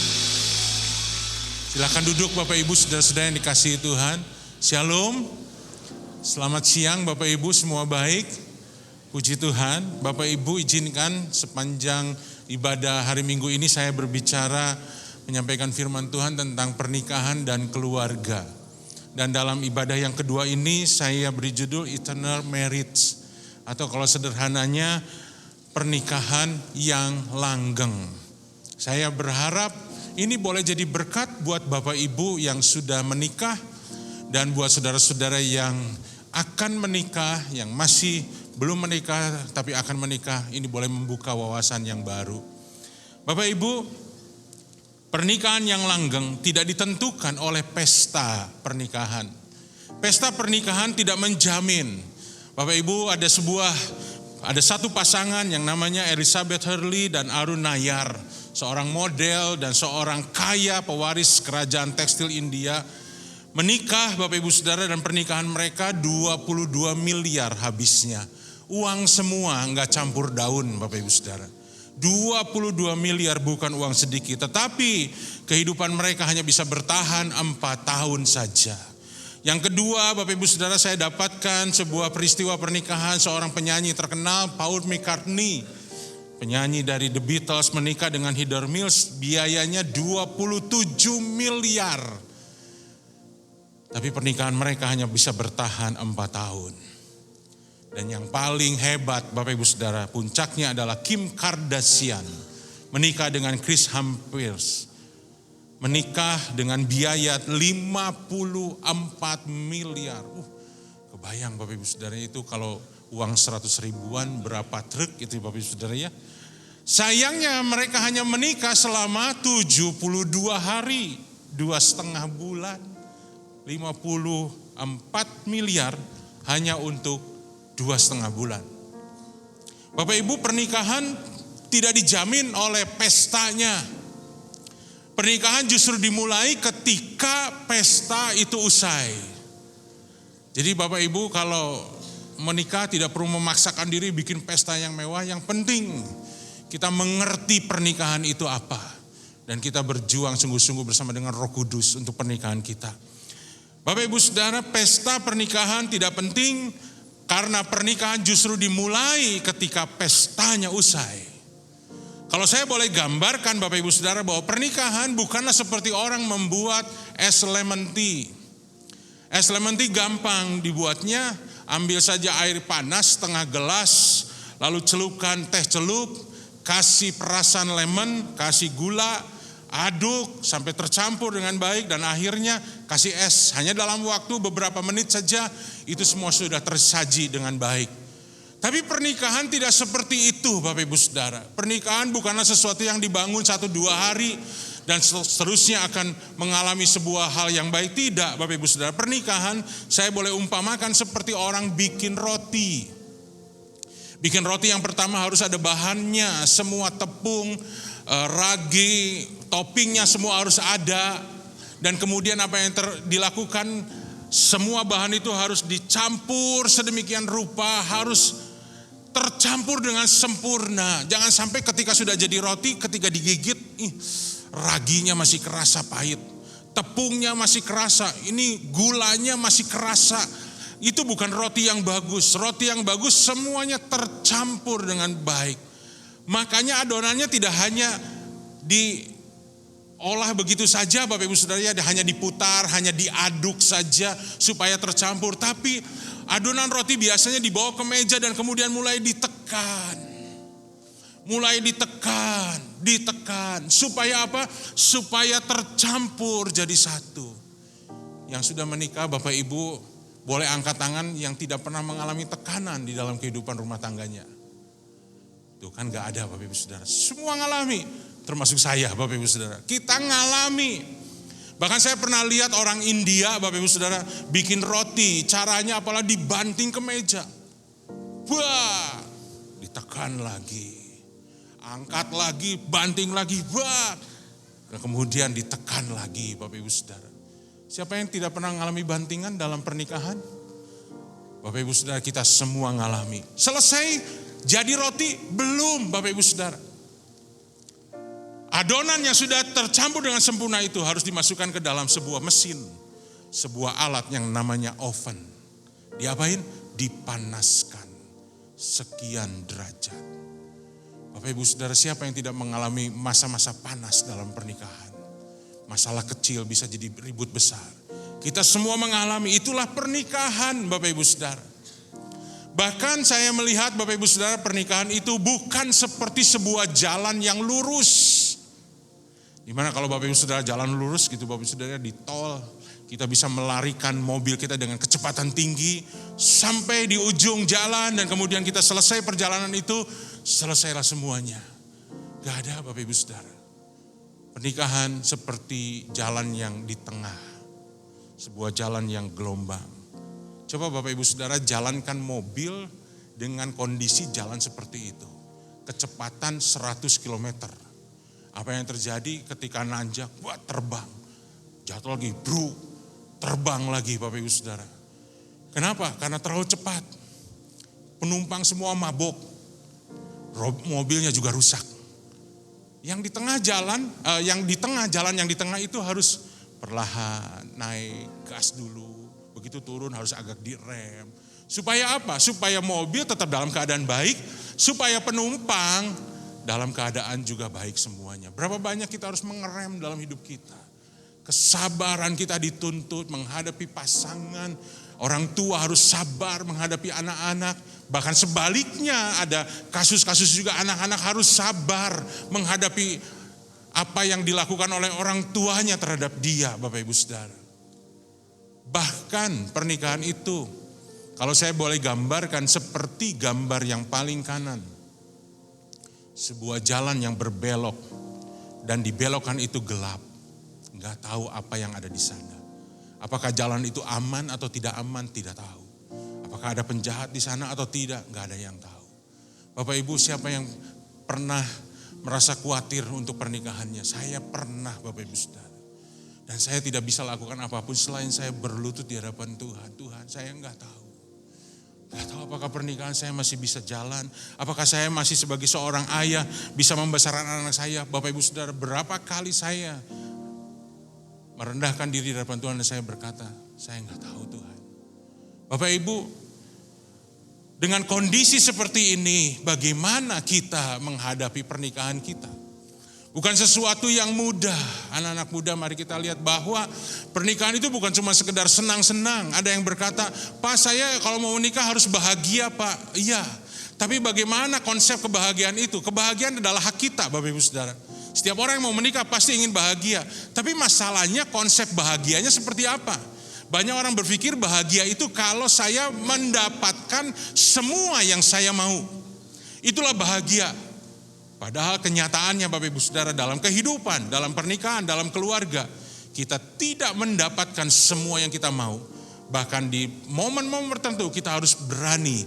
Silakan duduk Bapak Ibu Saudara-saudara yang dikasihi Tuhan. Shalom. Selamat siang Bapak Ibu, semua baik. Puji Tuhan. Bapak Ibu izinkan sepanjang ibadah hari Minggu ini saya berbicara menyampaikan firman Tuhan tentang pernikahan dan keluarga. Dan dalam ibadah yang kedua ini saya beri judul Eternal Marriage, atau kalau sederhananya pernikahan yang langgeng. Saya berharap ini boleh jadi berkat buat Bapak Ibu yang sudah menikah dan buat saudara-saudara yang akan menikah, yang masih belum menikah tapi akan menikah, ini boleh membuka wawasan yang baru. Bapak Ibu, pernikahan yang langgeng tidak ditentukan oleh pesta pernikahan. Pesta pernikahan tidak menjamin. Bapak Ibu, ada satu pasangan yang namanya Elizabeth Hurley dan Arun Nayar, seorang model dan seorang kaya pewaris kerajaan tekstil India, menikah Bapak Ibu Saudara, dan pernikahan mereka 22 miliar habisnya. Uang semua, nggak campur daun Bapak Ibu Saudara. 22 miliar bukan uang sedikit, tetapi kehidupan mereka hanya bisa bertahan 4 tahun saja. Yang kedua Bapak Ibu Saudara, saya dapatkan sebuah peristiwa pernikahan seorang penyanyi terkenal, Paul McCartney. Penyanyi dari The Beatles menikah dengan Heather Mills, biayanya 27 miliar. Tapi pernikahan mereka hanya bisa bertahan 4 tahun. Dan yang paling hebat Bapak Ibu Saudara, puncaknya adalah Kim Kardashian menikah dengan Chris Hemsworth. Menikah dengan biaya 54 miliar. Kebayang Bapak Ibu Saudara, itu kalau uang 100 ribuan berapa truk itu Bapak Ibu Saudara ya. Sayangnya mereka hanya menikah selama 72 hari, 2,5 bulan. 54 miliar hanya untuk 2,5 bulan. Bapak Ibu, pernikahan tidak dijamin oleh pestanya. Pernikahan justru dimulai ketika pesta itu usai. Jadi Bapak Ibu kalau menikah tidak perlu memaksakan diri bikin pesta yang mewah. Yang penting kita mengerti pernikahan itu apa. Dan kita berjuang sungguh-sungguh bersama dengan Roh Kudus untuk pernikahan kita. Bapak Ibu Saudara, pesta pernikahan tidak penting karena pernikahan justru dimulai ketika pestanya usai. Kalau saya boleh gambarkan Bapak Ibu Saudara bahwa pernikahan bukanlah seperti orang membuat es lemon tea. Es lemon tea gampang dibuatnya, ambil saja air panas setengah gelas, lalu celupkan teh celup, kasih perasan lemon, kasih gula, aduk sampai tercampur dengan baik dan akhirnya kasih es. Hanya dalam waktu beberapa menit saja itu semua sudah tersaji dengan baik. Tapi pernikahan tidak seperti itu Bapak Ibu Saudara. Pernikahan bukanlah sesuatu yang dibangun 1-2 hari dan seterusnya akan mengalami sebuah hal yang baik. Tidak Bapak Ibu Saudara. Pernikahan saya boleh umpamakan seperti orang bikin roti. Bikin roti yang pertama harus ada bahannya, semua tepung, ragi, toppingnya semua harus ada. Dan kemudian apa yang dilakukan, semua bahan itu harus dicampur sedemikian rupa, harus tercampur dengan sempurna. Jangan sampai ketika sudah jadi roti, ketika digigit, raginya masih kerasa pahit. Tepungnya masih kerasa, ini gulanya masih kerasa. Itu bukan roti yang bagus. Roti yang bagus semuanya tercampur dengan baik. Makanya adonannya tidak hanya diolah begitu saja Bapak Ibu Saudara, hanya diputar, hanya diaduk saja supaya tercampur. Tapi adonan roti biasanya dibawa ke meja dan kemudian mulai ditekan. Mulai ditekan. Supaya apa? Supaya tercampur jadi satu. Yang sudah menikah Bapak Ibu boleh angkat tangan yang tidak pernah mengalami tekanan di dalam kehidupan rumah tangganya. Tuh kan gak ada Bapak Ibu Saudara. Semua ngalami, termasuk saya Bapak Ibu Saudara. Kita ngalami. Bahkan saya pernah lihat orang India Bapak Ibu Saudara bikin roti. Caranya apalah dibanting ke meja. Wah, ditekan lagi. Angkat lagi, banting lagi. Wah. Dan kemudian ditekan lagi Bapak Ibu Saudara. Siapa yang tidak pernah mengalami bantingan dalam pernikahan? Bapak Ibu Saudara, kita semua ngalami. Selesai jadi roti? Belum Bapak Ibu Saudara. Adonan yang sudah tercampur dengan sempurna itu harus dimasukkan ke dalam sebuah mesin. Sebuah alat yang namanya oven. Diapain? Dipanaskan. Sekian derajat. Bapak Ibu Saudara, siapa yang tidak mengalami masa-masa panas dalam pernikahan? Masalah kecil bisa jadi ribut besar. Kita semua mengalami, itulah pernikahan Bapak Ibu Saudara. Bahkan saya melihat Bapak Ibu Saudara, pernikahan itu bukan seperti sebuah jalan yang lurus. Dimana kalau Bapak Ibu Saudara jalan lurus gitu Bapak Ibu Saudara di tol, kita bisa melarikan mobil kita dengan kecepatan tinggi sampai di ujung jalan dan kemudian kita selesai perjalanan itu, selesailah semuanya. Gak ada Bapak Ibu Saudara. Pernikahan seperti jalan yang di tengah, sebuah jalan yang gelombang. Coba Bapak Ibu Saudara jalankan mobil dengan kondisi jalan seperti itu. Kecepatan 100 km. Apa yang terjadi ketika nanjak, wah terbang. Jatuh lagi, terbang lagi Bapak Ibu Saudara. Kenapa? Karena terlalu cepat. Penumpang semua mabok. Mobilnya juga rusak. Yang di tengah jalan, yang di tengah itu harus perlahan naik gas dulu. Begitu turun harus agak direm. Supaya apa? Supaya mobil tetap dalam keadaan baik, supaya penumpang dalam keadaan juga baik semuanya. Berapa banyak kita harus mengerem dalam hidup kita. Kesabaran kita dituntut menghadapi pasangan. Orang tua harus sabar menghadapi anak-anak. Bahkan sebaliknya ada kasus-kasus juga anak-anak harus sabar menghadapi apa yang dilakukan oleh orang tuanya terhadap dia, Bapak Ibu Saudara. Bahkan pernikahan itu, kalau saya boleh gambarkan seperti gambar yang paling kanan. Sebuah jalan yang berbelok dan dibelokkan itu gelap. Enggak tahu apa yang ada di sana. Apakah jalan itu aman atau tidak aman, tidak tahu. Apakah ada penjahat di sana atau tidak, enggak ada yang tahu. Bapak Ibu, siapa yang pernah merasa khawatir untuk pernikahannya? Saya pernah, Bapak Ibu Saudara. Dan saya tidak bisa lakukan apapun selain saya berlutut di hadapan Tuhan. Tuhan, saya enggak tahu. Gak tahu apakah pernikahan saya masih bisa jalan. Apakah saya masih sebagai seorang ayah bisa membesarkan anak saya. Bapak Ibu Saudara, berapa kali saya merendahkan diri di hadapan Tuhan dan saya berkata, saya gak tahu Tuhan. Bapak Ibu, dengan kondisi seperti ini, bagaimana kita menghadapi pernikahan kita? Bukan sesuatu yang mudah. Anak-anak muda, mari kita lihat bahwa pernikahan itu bukan cuma sekedar senang-senang. Ada yang berkata, Pak, saya kalau mau menikah harus bahagia, Pak. Iya, tapi bagaimana konsep kebahagiaan itu? Kebahagiaan adalah hak kita, Bapak Ibu Saudara. Setiap orang yang mau menikah pasti ingin bahagia. Tapi masalahnya konsep bahagianya seperti apa? Banyak orang berpikir bahagia itu kalau saya mendapatkan semua yang saya mau. Itulah bahagia. Padahal kenyataannya Bapak Ibu Saudara, dalam kehidupan, dalam pernikahan, dalam keluarga, kita tidak mendapatkan semua yang kita mau. Bahkan di momen-momen tertentu kita harus berani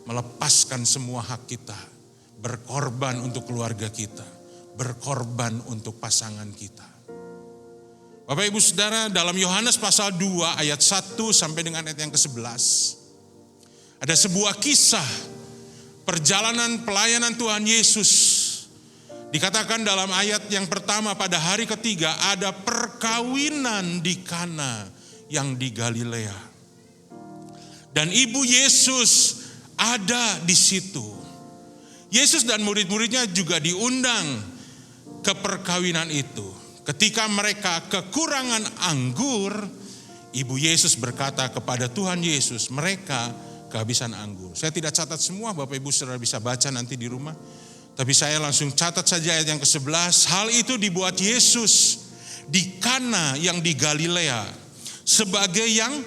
melepaskan semua hak kita. Berkorban untuk keluarga kita. Berkorban untuk pasangan kita. Bapak Ibu Saudara, dalam Yohanes pasal 2 ayat 1 sampai dengan ayat yang ke-11. Ada sebuah kisah perjalanan pelayanan Tuhan Yesus. Dikatakan dalam ayat yang pertama, pada hari ketiga ada perkawinan di Kana yang di Galilea. Dan ibu Yesus ada di situ. Yesus dan murid-muridnya juga diundang ke perkawinan itu. Ketika mereka kekurangan anggur, ibu Yesus berkata kepada Tuhan Yesus, mereka kehabisan anggur. Saya tidak catat semua, Bapak Ibu Saudara bisa baca nanti di rumah. Tapi saya langsung catat saja ayat yang ke-11. Hal itu dibuat Yesus di Kana yang di Galilea sebagai yang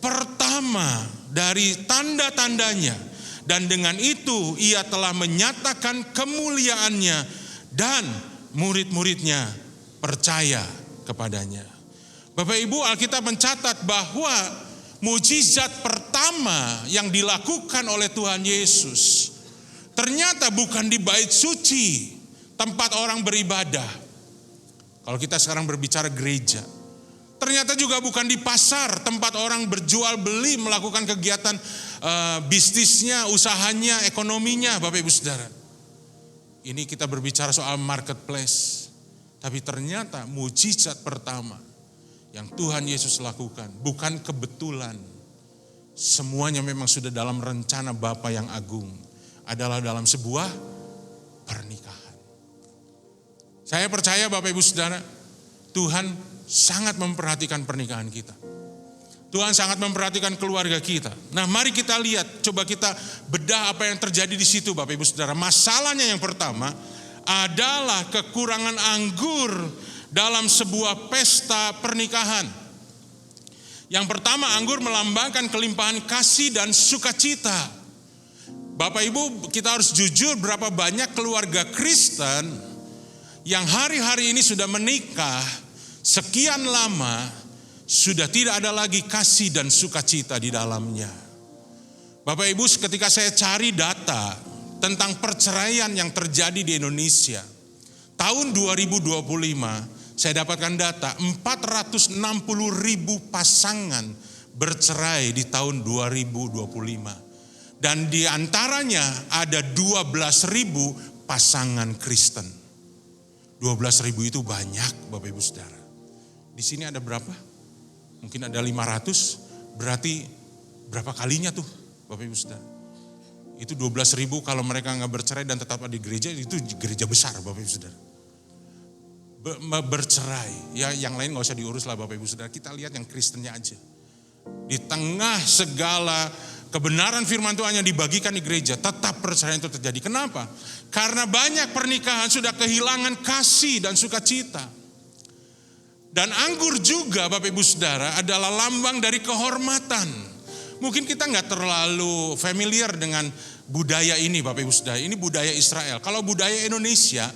pertama dari tanda-tandanya. Dan dengan itu ia telah menyatakan kemuliaannya dan murid-muridnya percaya kepadanya. Bapak Ibu, Alkitab mencatat bahwa mujizat pertama yang dilakukan oleh Tuhan Yesus ternyata bukan di bait suci, tempat orang beribadah. Kalau kita sekarang berbicara gereja, ternyata juga bukan di pasar, tempat orang berjual beli, melakukan kegiatan bisnisnya, usahanya, ekonominya, Bapak Ibu Saudara. Ini kita berbicara soal marketplace. Tapi ternyata mujizat pertama yang Tuhan Yesus lakukan bukan kebetulan. Semuanya memang sudah dalam rencana Bapa yang agung. Adalah dalam sebuah pernikahan. Saya percaya Bapak Ibu Saudara, Tuhan sangat memperhatikan pernikahan kita. Tuhan sangat memperhatikan keluarga kita. Nah, mari kita lihat, coba kita bedah apa yang terjadi di situ Bapak Ibu Saudara. Masalahnya yang pertama adalah kekurangan anggur dalam sebuah pesta pernikahan. Yang pertama, anggur melambangkan kelimpahan kasih dan sukacita. Bapak Ibu, kita harus jujur, berapa banyak keluarga Kristen yang hari-hari ini sudah menikah sekian lama, sudah tidak ada lagi kasih dan sukacita di dalamnya. Bapak Ibu, ketika saya cari data tentang perceraian yang terjadi di Indonesia, tahun 2025 saya dapatkan data 460.000 pasangan bercerai di tahun 2025. Dan di antaranya ada 12.000 pasangan Kristen. 12.000 itu banyak Bapak Ibu Saudara. Di sini ada berapa? Mungkin ada 500, berarti berapa kalinya tuh Bapak Ibu Saudara? Itu 12.000 kalau mereka nggak bercerai dan tetap ada di gereja, itu gereja besar Bapak Ibu Saudara. Bercerai, ya yang lain nggak usah diurus lah Bapak Ibu Saudara. Kita lihat yang Kristennya aja. Di tengah segala kebenaran firman Tuhan yang dibagikan di gereja, tetap perceraian itu terjadi. Kenapa? Karena banyak pernikahan sudah kehilangan kasih dan sukacita. Dan anggur juga Bapak Ibu Saudara adalah lambang dari kehormatan. Mungkin kita nggak terlalu familiar dengan budaya ini Bapak Ibu Saudara. Ini budaya Israel. Kalau budaya Indonesia,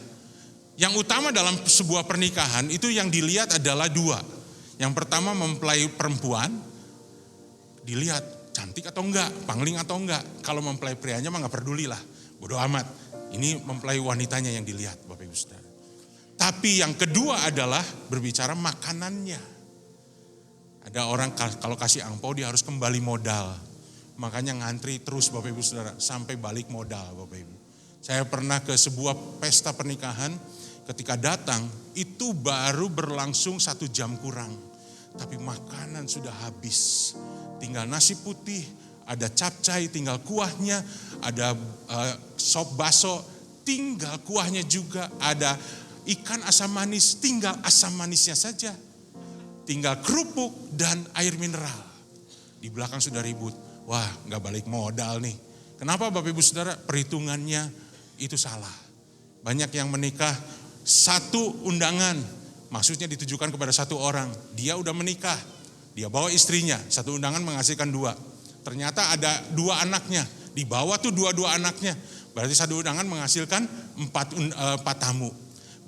yang utama dalam sebuah pernikahan itu yang dilihat adalah dua. Yang pertama mempelai perempuan, dilihat cantik atau enggak, pangling atau enggak. Kalau mempelai prianya mah nggak peduli lah, bodoh amat. Ini mempelai wanitanya yang dilihat Bapak Ibu Saudara. Tapi yang kedua adalah berbicara makanannya. Ada orang kalau kasih angpau dia harus kembali modal. makanya ngantri terus Bapak Ibu Saudara sampai balik modal Bapak Ibu. Saya pernah ke sebuah pesta pernikahan, ketika datang itu baru berlangsung 1 jam kurang. Tapi makanan sudah habis, tinggal nasi putih, ada capcay, tinggal kuahnya, ada sop baso, tinggal kuahnya juga, ada ikan asam manis, tinggal asam manisnya saja. Tinggal kerupuk dan air mineral. Di belakang sudah ribut. Wah, gak balik modal nih. Kenapa Bapak Ibu Saudara? Perhitungannya itu salah. Banyak yang menikah 1 undangan, maksudnya ditujukan kepada 1 orang. Dia udah menikah, dia bawa istrinya, 1 undangan menghasilkan 2. Ternyata ada 2 anaknya, dibawa tuh 2 anaknya. Berarti 1 undangan menghasilkan 4 tamu.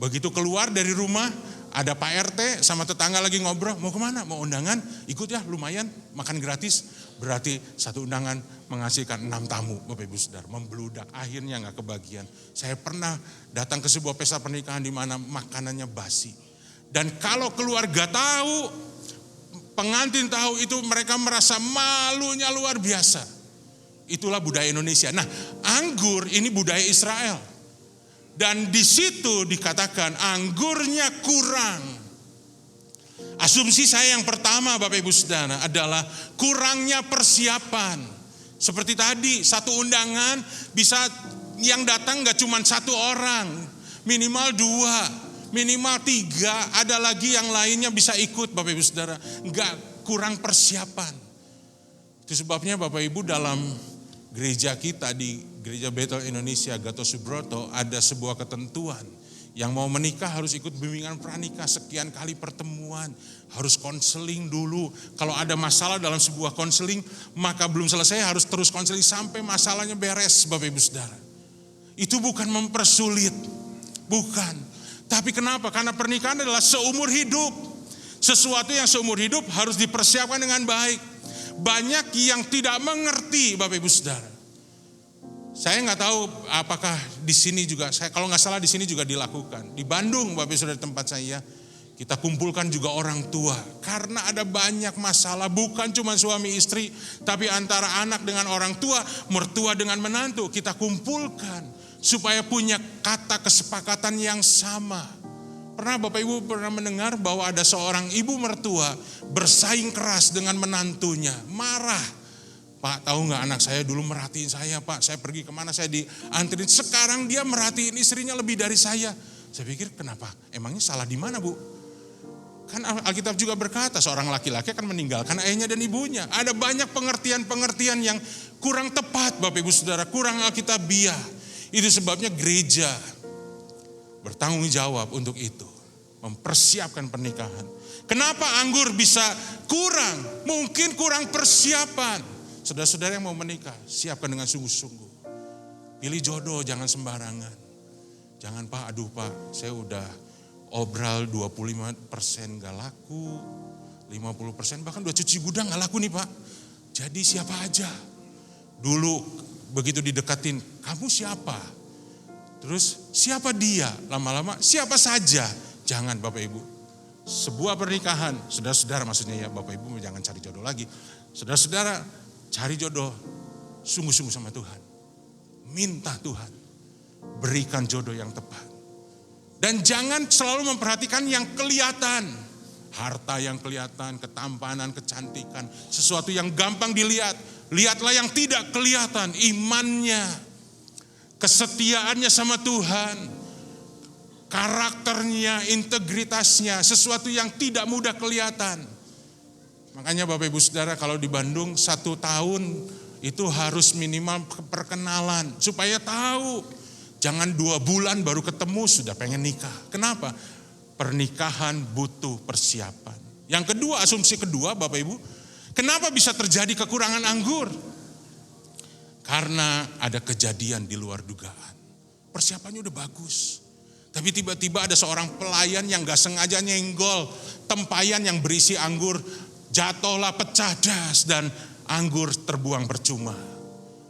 Begitu keluar dari rumah, ada Pak RT sama tetangga lagi ngobrol, mau kemana? Mau undangan? Ikut ya, lumayan, makan gratis. Berarti 1 undangan menghasilkan 6 tamu, Bapak Ibu Saudara. Membludak, akhirnya gak kebagian. Saya pernah datang ke sebuah pesta pernikahan di mana makanannya basi. Dan kalau keluarga tahu, pengantin tahu itu, mereka merasa malunya luar biasa. Itulah budaya Indonesia. Nah, anggur ini budaya Israel. Dan di situ dikatakan anggurnya kurang. Asumsi saya yang pertama Bapak Ibu Saudara adalah kurangnya persiapan. Seperti tadi 1 undangan bisa yang datang gak cuma 1 orang. Minimal 2, minimal 3. Ada lagi yang lainnya bisa ikut Bapak Ibu Saudara. Gak kurang persiapan. Itu sebabnya Bapak Ibu dalam gereja kita di Gereja Betel Indonesia Gatot Subroto ada sebuah ketentuan. Yang mau menikah harus ikut bimbingan pranikah, sekian kali pertemuan, harus konseling dulu. Kalau ada masalah dalam sebuah konseling, maka belum selesai harus terus konseling sampai masalahnya beres Bapak Ibu Saudara. Itu bukan mempersulit, bukan. Tapi kenapa? Karena pernikahan adalah seumur hidup. Sesuatu yang seumur hidup harus dipersiapkan dengan baik. Banyak yang tidak mengerti Bapak Ibu Saudara. Saya nggak tahu apakah di sini juga, kalau nggak salah di sini juga dilakukan. Di Bandung Bapak Ibu Saudara tempat saya, kita kumpulkan juga orang tua. Karena ada banyak masalah, bukan cuma suami istri, tapi antara anak dengan orang tua, mertua dengan menantu. Kita kumpulkan supaya punya kata kesepakatan yang sama. Pernah Bapak Ibu pernah mendengar bahwa ada seorang ibu mertua bersaing keras dengan menantunya, marah. Pak, tahu nggak anak saya dulu merhatiin saya Pak, saya pergi kemana saya dianterin, sekarang dia merhatiin istrinya lebih dari saya. Saya pikir kenapa? Emangnya salah di mana Bu? Kan Alkitab juga berkata seorang laki-laki akan meninggalkan ayahnya dan ibunya. Ada banyak pengertian-pengertian yang kurang tepat Bapak Ibu Saudara, kurang alkitabiah. Itu sebabnya gereja bertanggung jawab untuk itu, mempersiapkan pernikahan. Kenapa anggur bisa kurang? Mungkin kurang persiapan. Saudara-saudara yang mau menikah, siapkan dengan sungguh-sungguh. Pilih jodoh, jangan sembarangan. Jangan Pak, aduh Pak, saya udah obral 25% gak laku, 50% bahkan udah cuci gudang gak laku nih Pak. Jadi siapa aja. Dulu begitu didekatin, kamu siapa? Terus siapa dia? Lama-lama siapa saja. Jangan Bapak Ibu. Sebuah pernikahan, saudara-saudara maksudnya ya Bapak Ibu jangan cari jodoh lagi. Saudara-saudara cari jodoh sungguh-sungguh sama Tuhan. Minta Tuhan berikan jodoh yang tepat. Dan jangan selalu memperhatikan yang kelihatan. Harta yang kelihatan, ketampanan, kecantikan. Sesuatu yang gampang dilihat. Lihatlah yang tidak kelihatan, imannya, kesetiaannya sama Tuhan, karakternya, integritasnya, sesuatu yang tidak mudah kelihatan. Makanya Bapak Ibu Saudara kalau di Bandung 1 tahun itu harus minimal perkenalan supaya tahu. Jangan 2 bulan baru ketemu sudah pengen nikah. Kenapa? Pernikahan butuh persiapan. Yang kedua, asumsi kedua Bapak Ibu, kenapa bisa terjadi kekurangan anggur? Karena ada kejadian di luar dugaan. Persiapannya udah bagus. Tapi tiba-tiba ada seorang pelayan yang gak sengaja nyenggol tempayan yang berisi anggur. Jatuhlah, pecah das dan anggur terbuang percuma.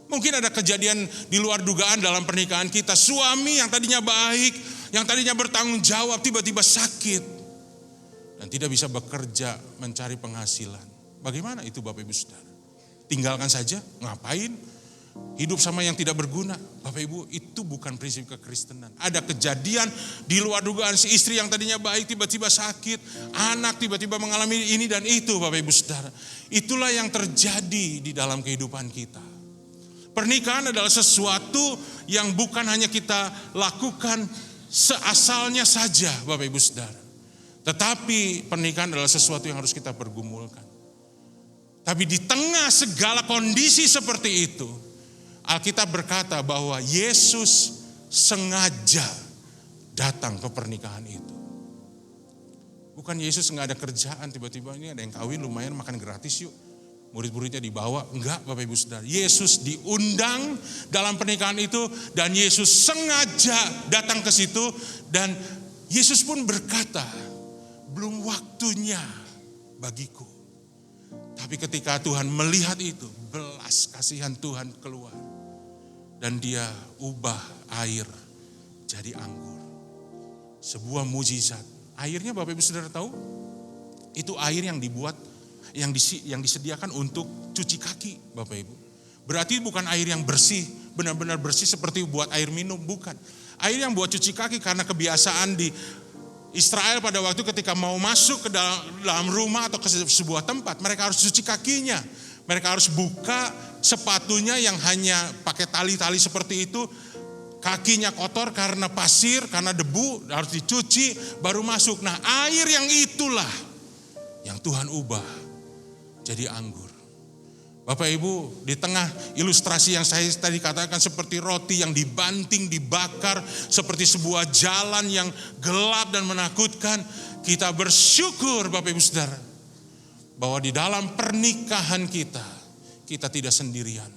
Mungkin ada kejadian di luar dugaan dalam pernikahan kita. Suami yang tadinya baik, yang tadinya bertanggung jawab tiba-tiba sakit. Dan tidak bisa bekerja mencari penghasilan. Bagaimana itu Bapak Ibu Saudara? tinggalkan saja, ngapain? Hidup sama yang tidak berguna. Bapak Ibu, itu bukan prinsip kekristenan. Ada kejadian di luar dugaan, si istri yang tadinya baik tiba-tiba sakit, anak tiba-tiba mengalami ini dan itu, Bapak Ibu Saudara. Itulah yang terjadi di dalam kehidupan kita. Pernikahan adalah sesuatu yang bukan hanya kita lakukan seasalnya saja, Bapak Ibu Saudara. Tetapi pernikahan adalah sesuatu yang harus kita pergumulkan. Tapi di tengah segala kondisi seperti itu, Alkitab berkata bahwa Yesus sengaja datang ke pernikahan itu. Bukan Yesus nggak ada kerjaan, tiba-tiba ini ada yang kawin lumayan makan gratis yuk. Murid-muridnya dibawa, enggak Bapak Ibu Saudara. Yesus diundang dalam pernikahan itu dan Yesus sengaja datang ke situ dan Yesus pun berkata, belum waktunya bagiku. Tapi ketika Tuhan melihat itu, belas kasihan Tuhan keluar. Dan dia ubah air jadi anggur. Sebuah mujizat. Airnya Bapak Ibu Saudara tahu? Itu air yang dibuat, yang disediakan untuk cuci kaki Bapak Ibu. Berarti bukan air yang bersih, benar-benar bersih seperti buat air minum, bukan. Air yang buat cuci kaki karena kebiasaan di Israel pada waktu ketika mau masuk ke dalam rumah atau ke sebuah tempat, mereka harus cuci kakinya. Mereka harus buka sepatunya yang hanya pakai tali-tali seperti itu. Kakinya kotor karena pasir, karena debu, harus dicuci baru masuk. Nah, air yang itulah yang Tuhan ubah jadi anggur. Bapak Ibu, di tengah ilustrasi yang saya tadi katakan seperti roti yang dibanting, dibakar, seperti sebuah jalan yang gelap dan menakutkan, kita bersyukur Bapak Ibu Saudara, bahwa di dalam pernikahan kita tidak sendirian.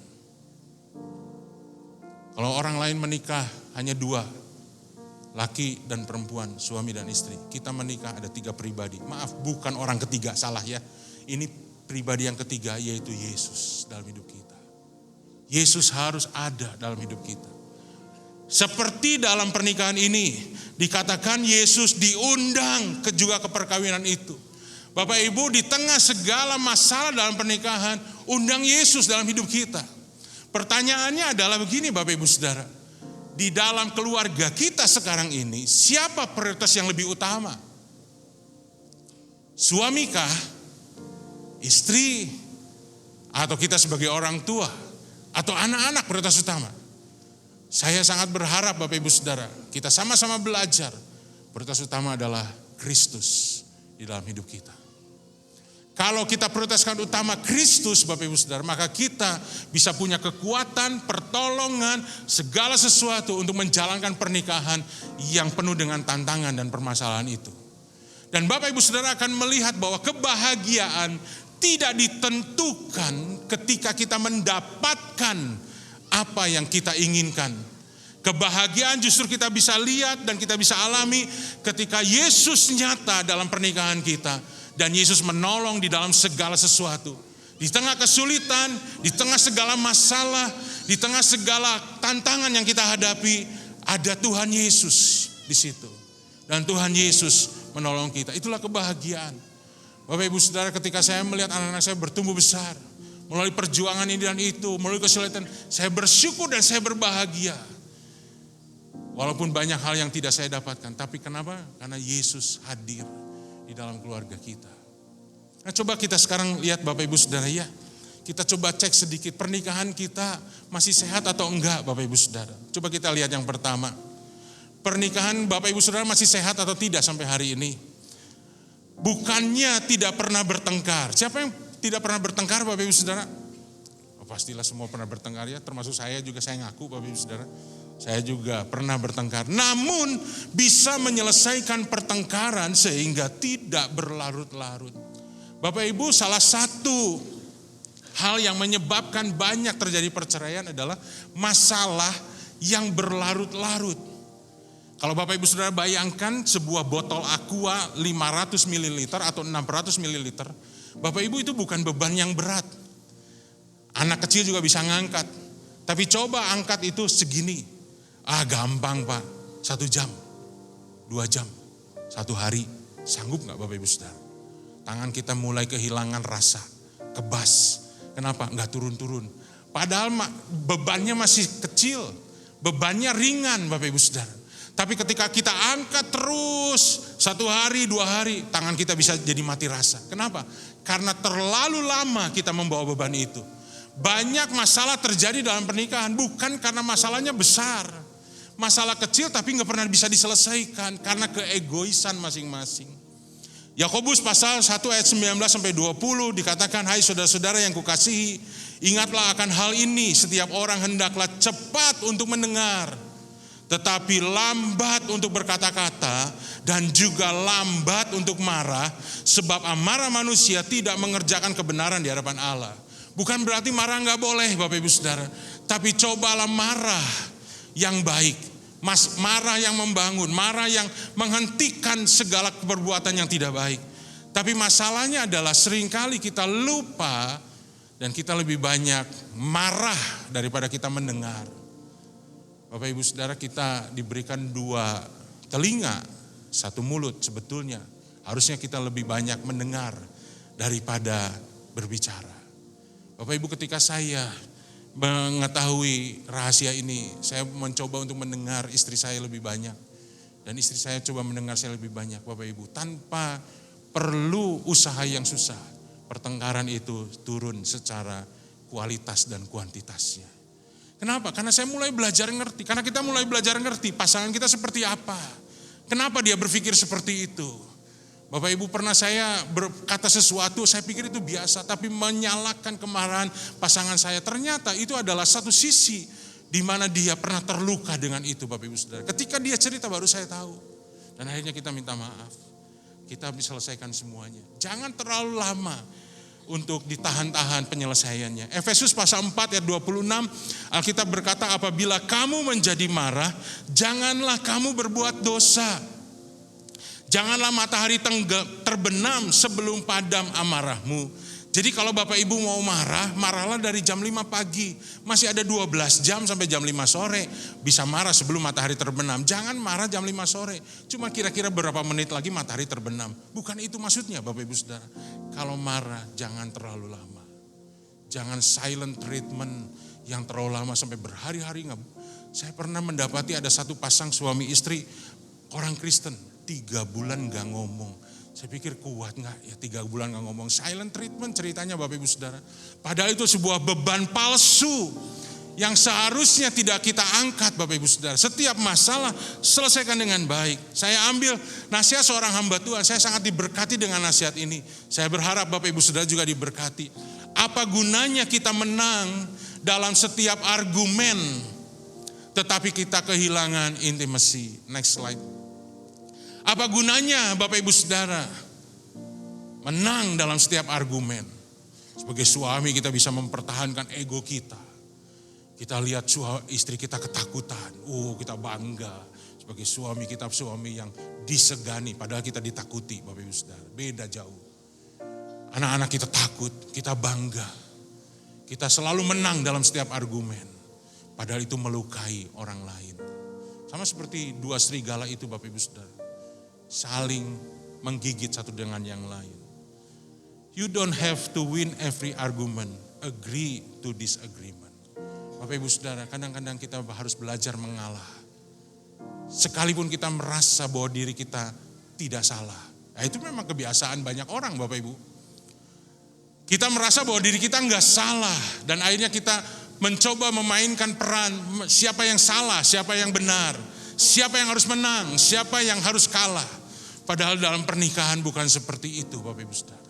Kalau orang lain menikah hanya 2, laki dan perempuan, suami dan istri. Kita menikah ada 3 pribadi. Maaf, bukan orang ketiga, salah ya. Ini pribadi yang ketiga yaitu Yesus dalam hidup kita. Yesus harus ada dalam hidup kita. Seperti dalam pernikahan ini dikatakan Yesus diundang juga ke perkawinan itu. Bapak Ibu, di tengah segala masalah dalam pernikahan, undang Yesus dalam hidup kita. Pertanyaannya adalah begini Bapak Ibu Saudara. Di dalam keluarga kita sekarang ini, siapa prioritas yang lebih utama? Suamikah? Istri, atau kita sebagai orang tua, atau anak-anak prioritas utama? Saya sangat berharap Bapak Ibu Saudara, kita sama-sama belajar. Prioritas utama adalah Kristus di dalam hidup kita. Kalau kita prioritaskan utama Kristus Bapak Ibu Saudara, maka kita bisa punya kekuatan, pertolongan, segala sesuatu untuk menjalankan pernikahan yang penuh dengan tantangan dan permasalahan itu. Dan Bapak Ibu Saudara akan melihat bahwa kebahagiaan tidak ditentukan ketika kita mendapatkan apa yang kita inginkan. Kebahagiaan justru kita bisa lihat dan kita bisa alami ketika Yesus nyata dalam pernikahan kita. Dan Yesus menolong di dalam segala sesuatu. Di tengah kesulitan, di tengah segala masalah, di tengah segala tantangan yang kita hadapi, ada Tuhan Yesus di situ. Dan Tuhan Yesus menolong kita. Itulah kebahagiaan. Bapak Ibu Saudara, ketika saya melihat anak-anak saya bertumbuh besar, melalui perjuangan ini dan itu, melalui kesulitan, saya bersyukur dan saya berbahagia. Walaupun banyak hal yang tidak saya dapatkan, tapi kenapa? Karena Yesus hadir di dalam keluarga kita. Nah, coba kita sekarang lihat Bapak Ibu Saudara ya. Kita coba cek sedikit pernikahan kita masih sehat atau enggak Bapak Ibu Saudara. Coba kita lihat yang pertama. Pernikahan Bapak Ibu Saudara masih sehat atau tidak sampai hari ini? Bukannya tidak pernah bertengkar. Siapa yang tidak pernah bertengkar Bapak Ibu Saudara? Oh, pastilah semua pernah bertengkar ya, termasuk saya juga, saya ngaku Bapak Ibu Saudara. Saya juga pernah bertengkar, namun bisa menyelesaikan pertengkaran sehingga tidak berlarut-larut. Bapak Ibu, salah satu hal yang menyebabkan banyak terjadi perceraian adalah masalah yang berlarut-larut. Kalau Bapak Ibu Saudara bayangkan sebuah botol aqua 500 ml atau 600 ml, Bapak Ibu itu bukan beban yang berat. Anak kecil juga bisa ngangkat, tapi coba angkat itu segini. Gampang Pak, 1 jam, 2 jam, 1 hari, sanggup gak Bapak Ibu Saudara? Tangan kita mulai kehilangan rasa, kebas. Kenapa? Enggak turun-turun. Padahal bebannya masih kecil, bebannya ringan Bapak Ibu Saudara. Tapi ketika kita angkat terus 1 hari, 2 hari, tangan kita bisa jadi mati rasa. Kenapa? Karena terlalu lama kita membawa beban itu. Banyak masalah terjadi dalam pernikahan bukan karena masalahnya besar. Masalah kecil tapi nggak pernah bisa diselesaikan karena keegoisan masing-masing. Yakobus pasal 1 ayat 19-20 dikatakan, hai saudara-saudara yang kukasihi, ingatlah akan hal ini, setiap orang hendaklah cepat untuk mendengar, tetapi lambat untuk berkata-kata dan juga lambat untuk marah, sebab amarah manusia tidak mengerjakan kebenaran di hadapan Allah. Bukan berarti marah nggak boleh Bapak Ibu Saudara, tapi cobalah marah yang baik. Marah yang membangun, marah yang menghentikan segala perbuatan yang tidak baik. Tapi masalahnya adalah seringkali kita lupa dan kita lebih banyak marah daripada kita mendengar. Bapak Ibu Saudara, kita diberikan 2 telinga, 1 mulut sebetulnya. Harusnya kita lebih banyak mendengar daripada berbicara. Bapak Ibu, ketika saya mengetahui rahasia ini, saya mencoba untuk mendengar istri saya lebih banyak. Dan istri saya coba mendengar saya lebih banyak Bapak Ibu. Tanpa perlu usaha yang susah, pertengkaran itu turun secara kualitas dan kuantitasnya. Kenapa? Karena saya mulai belajar ngerti. Karena kita mulai belajar ngerti pasangan kita seperti apa. Kenapa dia berpikir seperti itu. Bapak Ibu, pernah saya berkata sesuatu, saya pikir itu biasa, tapi menyalahkan kemarahan pasangan saya. Ternyata itu adalah satu sisi di mana dia pernah terluka dengan itu Bapak Ibu Saudara. Ketika dia cerita baru saya tahu. Dan akhirnya kita minta maaf. Kita bisa selesaikan semuanya. Jangan terlalu lama untuk ditahan-tahan penyelesaiannya. Efesus pasal 4 ayat 26, Alkitab berkata, apabila kamu menjadi marah, janganlah kamu berbuat dosa. Janganlah matahari terbenam sebelum padam amarahmu. Jadi kalau Bapak Ibu mau marah, marahlah dari jam 5 pagi. Masih ada 12 jam sampai jam 5 sore. Bisa marah sebelum matahari terbenam. Jangan marah jam 5 sore. Cuma kira-kira berapa menit lagi matahari terbenam. Bukan itu maksudnya Bapak Ibu Saudara. Kalau marah jangan terlalu lama. Jangan silent treatment yang terlalu lama sampai berhari-hari. Saya pernah mendapati ada satu pasang suami istri orang Kristen. 3 bulan gak ngomong. Saya pikir kuat gak ya 3 bulan gak ngomong. Silent treatment ceritanya Bapak Ibu Saudara. Padahal itu sebuah beban palsu yang seharusnya tidak kita angkat Bapak Ibu Saudara. Setiap masalah selesaikan dengan baik. Saya ambil nasihat seorang hamba Tuhan. Saya sangat diberkati dengan nasihat ini. Saya berharap Bapak Ibu Saudara juga diberkati. Apa gunanya kita menang dalam setiap argumen tetapi kita kehilangan intimacy. Next slide. Apa gunanya Bapak Ibu Saudara menang dalam setiap argumen? Sebagai suami kita bisa mempertahankan ego kita. Kita lihat istri kita ketakutan, kita bangga. Sebagai suami kita suami yang disegani, padahal kita ditakuti Bapak Ibu Saudara. Beda jauh. Anak-anak kita takut, kita bangga. Kita selalu menang dalam setiap argumen. Padahal itu melukai orang lain. Sama seperti 2 serigala itu Bapak Ibu Saudara. Saling menggigit satu dengan yang lain. You don't have to win every argument, agree to disagreement. Bapak Ibu Saudara, kadang-kadang kita harus belajar mengalah. Sekalipun kita merasa bahwa diri kita tidak salah. Nah, itu memang kebiasaan banyak orang Bapak Ibu. Kita merasa bahwa diri kita enggak salah dan akhirnya kita mencoba memainkan peran siapa yang salah, siapa yang benar, siapa yang harus menang, siapa yang harus kalah. Padahal dalam pernikahan bukan seperti itu Bapak Ibu Saudara.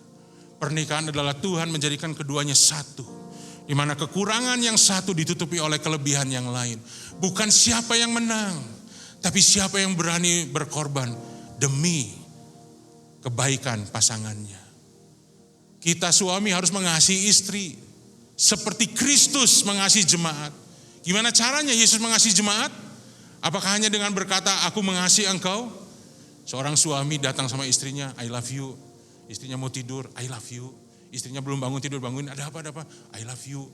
Pernikahan adalah Tuhan menjadikan keduanya satu. Di mana kekurangan yang satu ditutupi oleh kelebihan yang lain. Bukan siapa yang menang, tapi siapa yang berani berkorban demi kebaikan pasangannya. Kita suami harus mengasihi istri seperti Kristus mengasihi jemaat. Gimana caranya Yesus mengasihi jemaat? Apakah hanya dengan berkata, aku mengasihi engkau? Seorang suami datang sama istrinya, I love you. Istrinya mau tidur, I love you. Istrinya belum bangun tidur, bangun, ada apa, I love you.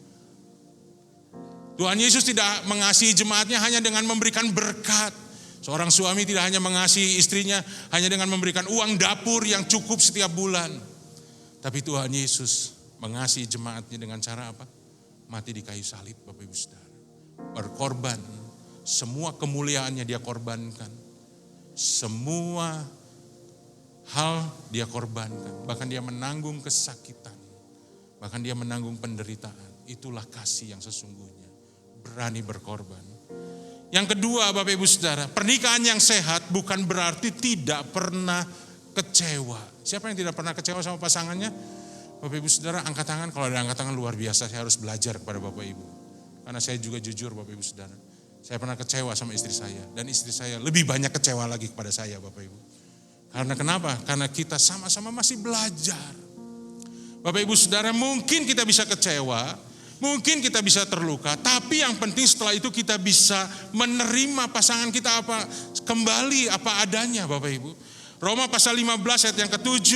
Tuhan Yesus tidak mengasihi jemaatnya hanya dengan memberikan berkat. Seorang suami tidak hanya mengasihi istrinya hanya dengan memberikan uang dapur yang cukup setiap bulan. Tapi Tuhan Yesus mengasihi jemaatnya dengan cara apa? Mati di kayu salib, Bapak Ibu Saudara. Berkorban, semua kemuliaannya dia korbankan. Semua hal dia korbankan. Bahkan dia menanggung kesakitan. Bahkan dia menanggung penderitaan. Itulah kasih yang sesungguhnya. Berani berkorban. Yang kedua Bapak Ibu Saudara, pernikahan yang sehat bukan berarti tidak pernah kecewa. Siapa yang tidak pernah kecewa sama pasangannya? Bapak Ibu Saudara, angkat tangan. Kalau ada angkat tangan luar biasa, saya harus belajar kepada Bapak Ibu. Karena saya juga jujur Bapak Ibu Saudara. Saya pernah kecewa sama istri saya. Dan istri saya lebih banyak kecewa lagi kepada saya Bapak Ibu. Karena kenapa? Karena kita sama-sama masih belajar. Bapak Ibu Saudara, mungkin kita bisa kecewa, mungkin kita bisa terluka, tapi yang penting setelah itu kita bisa menerima pasangan kita kembali apa adanya Bapak Ibu. Roma pasal 15 ayat yang ke-7,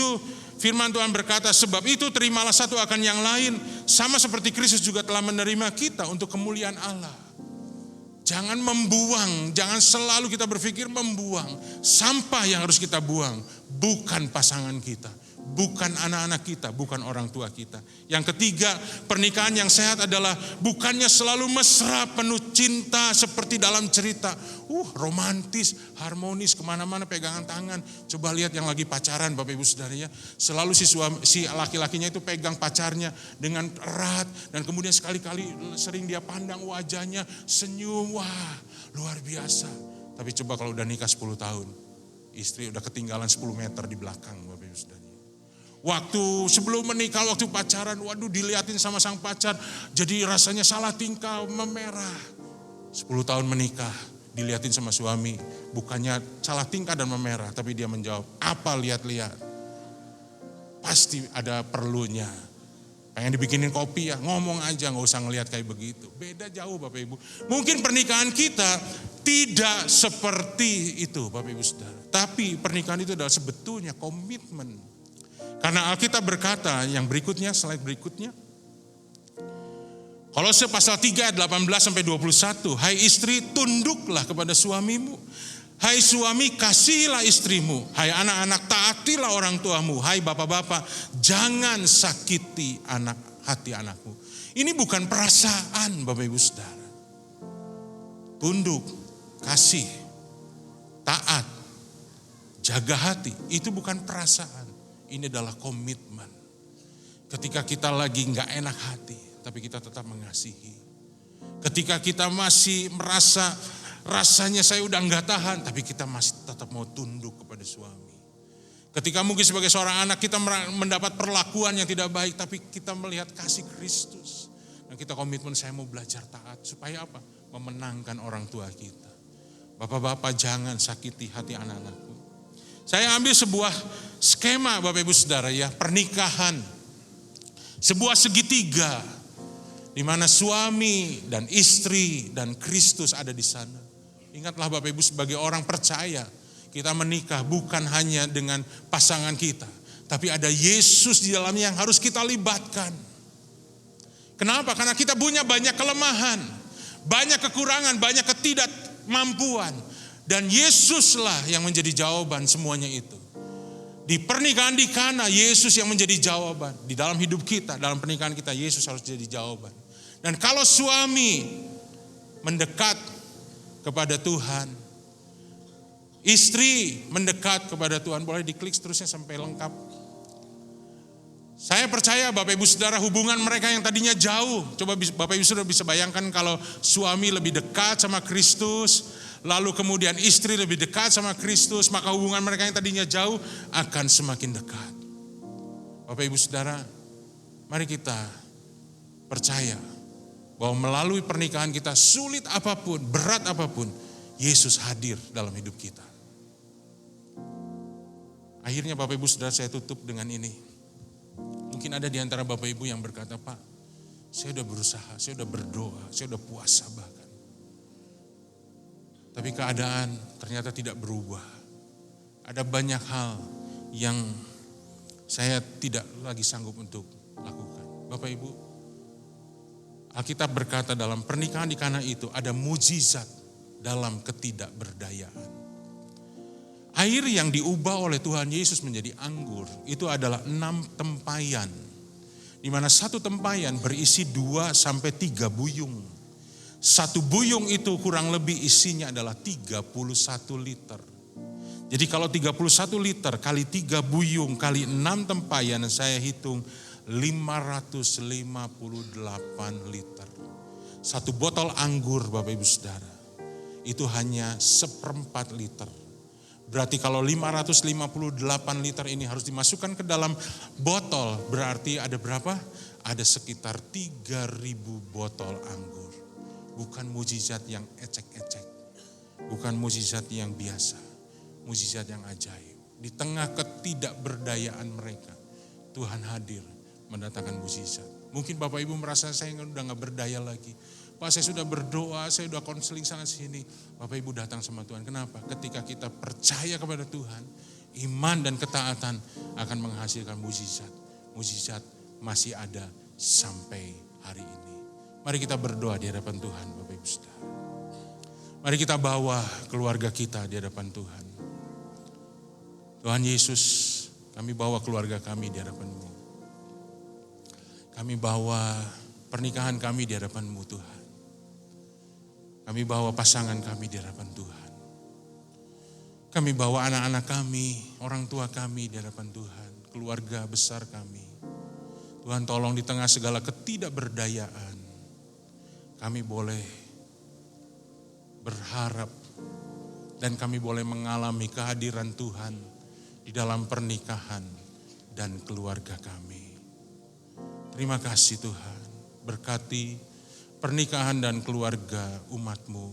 firman Tuhan berkata, sebab itu terimalah satu akan yang lain, sama seperti Kristus juga telah menerima kita untuk kemuliaan Allah. Jangan membuang, jangan selalu kita berpikir membuang. Sampah yang harus kita buang, bukan pasangan kita, bukan anak-anak kita, bukan orang tua kita. Yang ketiga, pernikahan yang sehat adalah bukannya selalu mesra, penuh cinta seperti dalam cerita. Romantis, harmonis, kemana-mana pegangan tangan. Coba lihat yang lagi pacaran Bapak Ibu Saudara ya. Selalu si laki-lakinya itu pegang pacarnya dengan erat. Dan kemudian sekali-kali sering dia pandang wajahnya, senyum, wah luar biasa. Tapi coba kalau udah nikah 10 tahun, istri udah ketinggalan 10 meter di belakang Bapak Ibu Saudara. Waktu sebelum menikah, waktu pacaran, waduh diliatin sama sang pacar, jadi rasanya salah tingkah, memerah. 10 tahun menikah, diliatin sama suami, bukannya salah tingkah dan memerah, tapi dia menjawab, apa lihat-lihat? Pasti ada perlunya. Pengen dibikinin kopi ya, ngomong aja, gak usah ngelihat kayak begitu. Beda jauh Bapak Ibu. Mungkin pernikahan kita tidak seperti itu Bapak Ibu Saudara. Tapi pernikahan itu adalah sebetulnya komitmen. Karena Alkitab berkata yang berikutnya, slide berikutnya. Kolose pasal 3 ayat 18-21. Hai istri, tunduklah kepada suamimu. Hai suami, kasihilah istrimu. Hai anak-anak, taatilah orang tuamu. Hai bapak-bapak, jangan sakiti hati anakmu. Ini bukan perasaan Bapak Ibu Saudara. Tunduk, kasih, taat, jaga hati. Itu bukan perasaan. Ini adalah komitmen. Ketika kita lagi gak enak hati, tapi kita tetap mengasihi. Ketika kita masih merasa rasanya saya udah gak tahan, tapi kita masih tetap mau tunduk kepada suami. Ketika mungkin sebagai seorang anak kita mendapat perlakuan yang tidak baik, tapi kita melihat kasih Kristus. Dan kita komitmen, saya mau belajar taat. Supaya apa? Memenangkan orang tua kita. Bapak-bapak jangan sakiti hati anak-anakku. Saya ambil sebuah skema Bapak Ibu Saudara ya, pernikahan. Sebuah segitiga di mana suami dan istri dan Kristus ada di sana. Ingatlah Bapak Ibu sebagai orang percaya, kita menikah bukan hanya dengan pasangan kita, tapi ada Yesus di dalamnya yang harus kita libatkan. Kenapa? Karena kita punya banyak kelemahan, banyak kekurangan, banyak ketidakmampuan. Dan Yesuslah yang menjadi jawaban semuanya itu. Di pernikahan di Kana, Yesus yang menjadi jawaban. Di dalam hidup kita, dalam pernikahan kita, Yesus harus jadi jawaban. Dan kalau suami mendekat kepada Tuhan, istri mendekat kepada Tuhan, boleh diklik seterusnya sampai lengkap. Saya percaya Bapak Ibu Saudara, hubungan mereka yang tadinya jauh. Coba Bapak Ibu Saudara bisa bayangkan kalau suami lebih dekat sama Kristus, lalu kemudian istri lebih dekat sama Kristus, maka hubungan mereka yang tadinya jauh akan semakin dekat. Bapak Ibu Saudara, mari kita percaya bahwa melalui pernikahan kita, sulit apapun, berat apapun, Yesus hadir dalam hidup kita. Akhirnya Bapak Ibu Saudara, saya tutup dengan ini. Mungkin ada di antara Bapak Ibu yang berkata, Pak, saya udah berusaha, saya udah berdoa, saya udah puasa bahkan. Tapi keadaan ternyata tidak berubah. Ada banyak hal yang saya tidak lagi sanggup untuk lakukan. Bapak Ibu, Alkitab berkata dalam pernikahan di Kana itu ada mujizat dalam ketidakberdayaan. Air yang diubah oleh Tuhan Yesus menjadi anggur itu adalah 6 tempayan. di mana satu tempayan berisi 2 sampai 3 buyung. Satu buyung itu kurang lebih isinya adalah 31 liter. Jadi kalau 31 liter kali 3 buyung kali 6 tempayan, saya hitung 558 liter. Satu botol anggur Bapak Ibu Saudara, itu hanya 1/4 liter. Berarti kalau 558 liter ini harus dimasukkan ke dalam botol, berarti ada berapa? Ada sekitar 3.000 botol anggur. Bukan mukjizat yang ecek-ecek, bukan mukjizat yang biasa, mukjizat yang ajaib. Di tengah ketidakberdayaan mereka, Tuhan hadir mendatangkan mukjizat. Mungkin Bapak Ibu merasa saya udah gak berdaya lagi. Pak, saya sudah berdoa, saya sudah konseling sana sini. Bapak Ibu datang sama Tuhan. Kenapa? Ketika kita percaya kepada Tuhan, iman dan ketaatan akan menghasilkan mukjizat. Mukjizat masih ada sampai hari ini. Mari kita berdoa di hadapan Tuhan, Bapak Ibu Saudara. Mari kita bawa keluarga kita di hadapan Tuhan. Tuhan Yesus, kami bawa keluarga kami di hadapan-Mu. Kami bawa pernikahan kami di hadapan-Mu Tuhan. Kami bawa pasangan kami di hadapan Tuhan. Kami bawa anak-anak kami, orang tua kami di hadapan Tuhan. Keluarga besar kami. Tuhan tolong di tengah segala ketidakberdayaan, kami boleh berharap dan kami boleh mengalami kehadiran Tuhan di dalam pernikahan dan keluarga kami. Terima kasih Tuhan, berkati pernikahan dan keluarga umat-Mu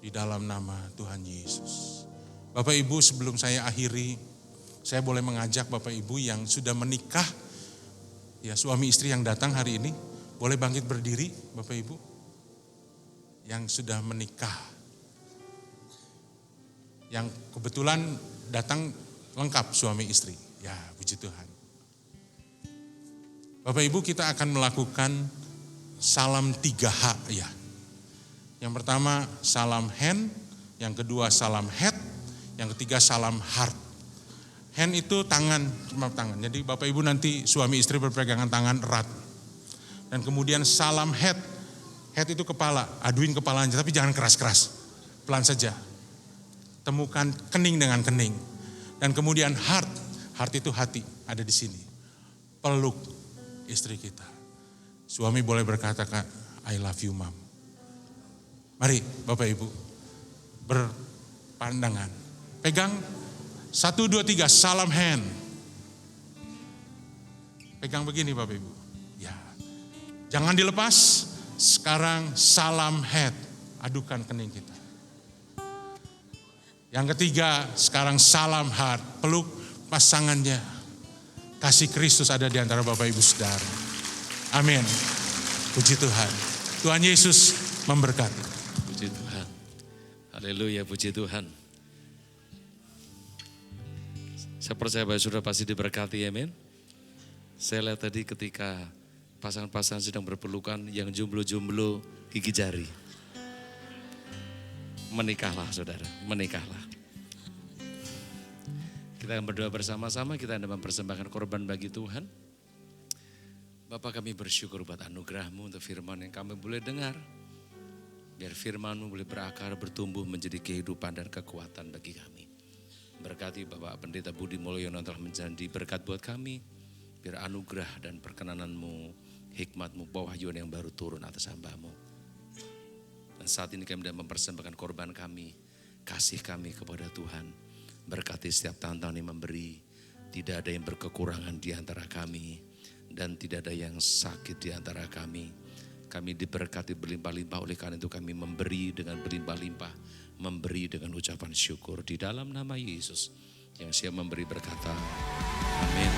di dalam nama Tuhan Yesus. Bapak Ibu, sebelum saya akhiri, saya boleh mengajak Bapak Ibu yang sudah menikah, ya suami istri yang datang hari ini, boleh bangkit berdiri Bapak Ibu. Yang sudah menikah, yang kebetulan datang lengkap suami istri, ya puji Tuhan. Bapak Ibu, kita akan melakukan salam 3H ya. Yang pertama salam hand, yang kedua salam head, yang ketiga salam heart. Hand itu tangan, cuma tangan. Jadi Bapak Ibu nanti suami istri berpegangan tangan erat. Dan kemudian salam head. Head itu kepala, aduin kepalanya tapi jangan keras-keras. Pelan saja. Temukan kening dengan kening. Dan kemudian heart. Heart itu hati, ada di sini. Peluk istri kita. Suami boleh berkata, I love you mom. Mari Bapak Ibu berpandangan. Pegang 1, 2, 3 salam hand. Pegang begini Bapak Ibu. Ya. Jangan dilepas. Sekarang salam head. Adukan kening kita. Yang ketiga sekarang salam heart. Peluk pasangannya. Kasih Kristus ada di antara Bapak Ibu Saudara. Amin. Puji Tuhan. Tuhan Yesus memberkati. Puji Tuhan. Haleluya, puji Tuhan. Saya percaya bahwa sudah pasti diberkati, amin. Saya lihat tadi ketika pasangan-pasangan sedang berpelukan, yang jomblo-jomblo gigi jari. Menikahlah saudara, menikahlah. Kita akan berdoa bersama-sama, kita akan mempersembahkan korban bagi Tuhan. Bapak, kami bersyukur buat anugerah-Mu untuk firman yang kami boleh dengar. Biar firman-Mu boleh berakar, bertumbuh menjadi kehidupan dan kekuatan bagi kami. Berkati Bapak Pendeta Budi Mulyono telah menjadi berkat buat kami. Biar anugerah dan perkenanan-Mu, hikmat-Mu, pewahyuan yang baru turun atas hamba-Mu. Dan saat ini kami sedang mempersembahkan korban kami, kasih kami kepada Tuhan. Berkati setiap tahun-tahun yang memberi. Tidak ada yang berkekurangan di antara kami. Dan tidak ada yang sakit di antara kami. Kami diberkati berlimpah-limpah, oleh karena itu kami memberi dengan berlimpah-limpah. Memberi dengan ucapan syukur di dalam nama Yesus. Yang siap memberi berkata, amin.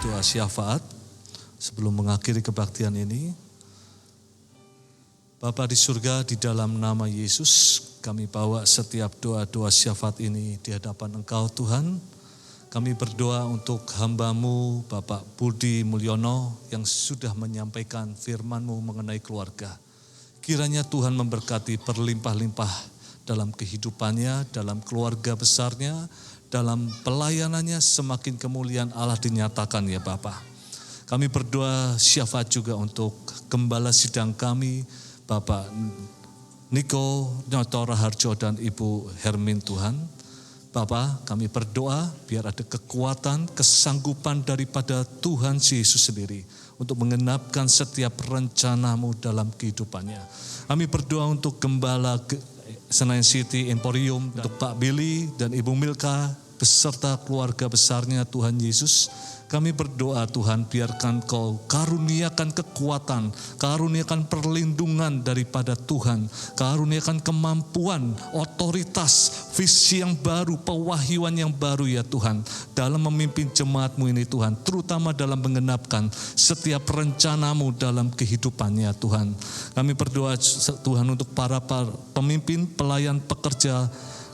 doa syafaat sebelum mengakhiri kebaktian ini. Bapa di surga, di dalam nama Yesus, kami bawa setiap doa-doa syafaat ini di hadapan Engkau Tuhan. Kami berdoa untuk hamba-Mu Bapak Budi Mulyono yang sudah menyampaikan firman-Mu mengenai keluarga. Kiranya Tuhan memberkati berlimpah-limpah dalam kehidupannya, dalam keluarga besarnya, dalam pelayanannya, semakin kemuliaan Allah dinyatakan ya Bapa. Kami berdoa syafaat juga untuk gembala sidang kami, Bapak Niko Nyoto Raharjo dan Ibu Hermin Tuhan. Bapak, kami berdoa biar ada kekuatan, kesanggupan daripada Tuhan Yesus sendiri untuk mengenapkan setiap rencana-Mu dalam kehidupannya. Kami berdoa untuk gembala Senayan City Emporium, untuk Pak Billy dan Ibu Milka beserta keluarga besarnya Tuhan Yesus. Kami berdoa Tuhan, biarkan Kau karuniakan kekuatan, karuniakan perlindungan daripada Tuhan, karuniakan kemampuan, otoritas, visi yang baru, pewahyuan yang baru ya Tuhan, dalam memimpin jemaat-Mu ini Tuhan, terutama dalam mengenapkan setiap rencana-Mu dalam kehidupannya Tuhan. Kami berdoa Tuhan untuk para pemimpin, pelayan, pekerja,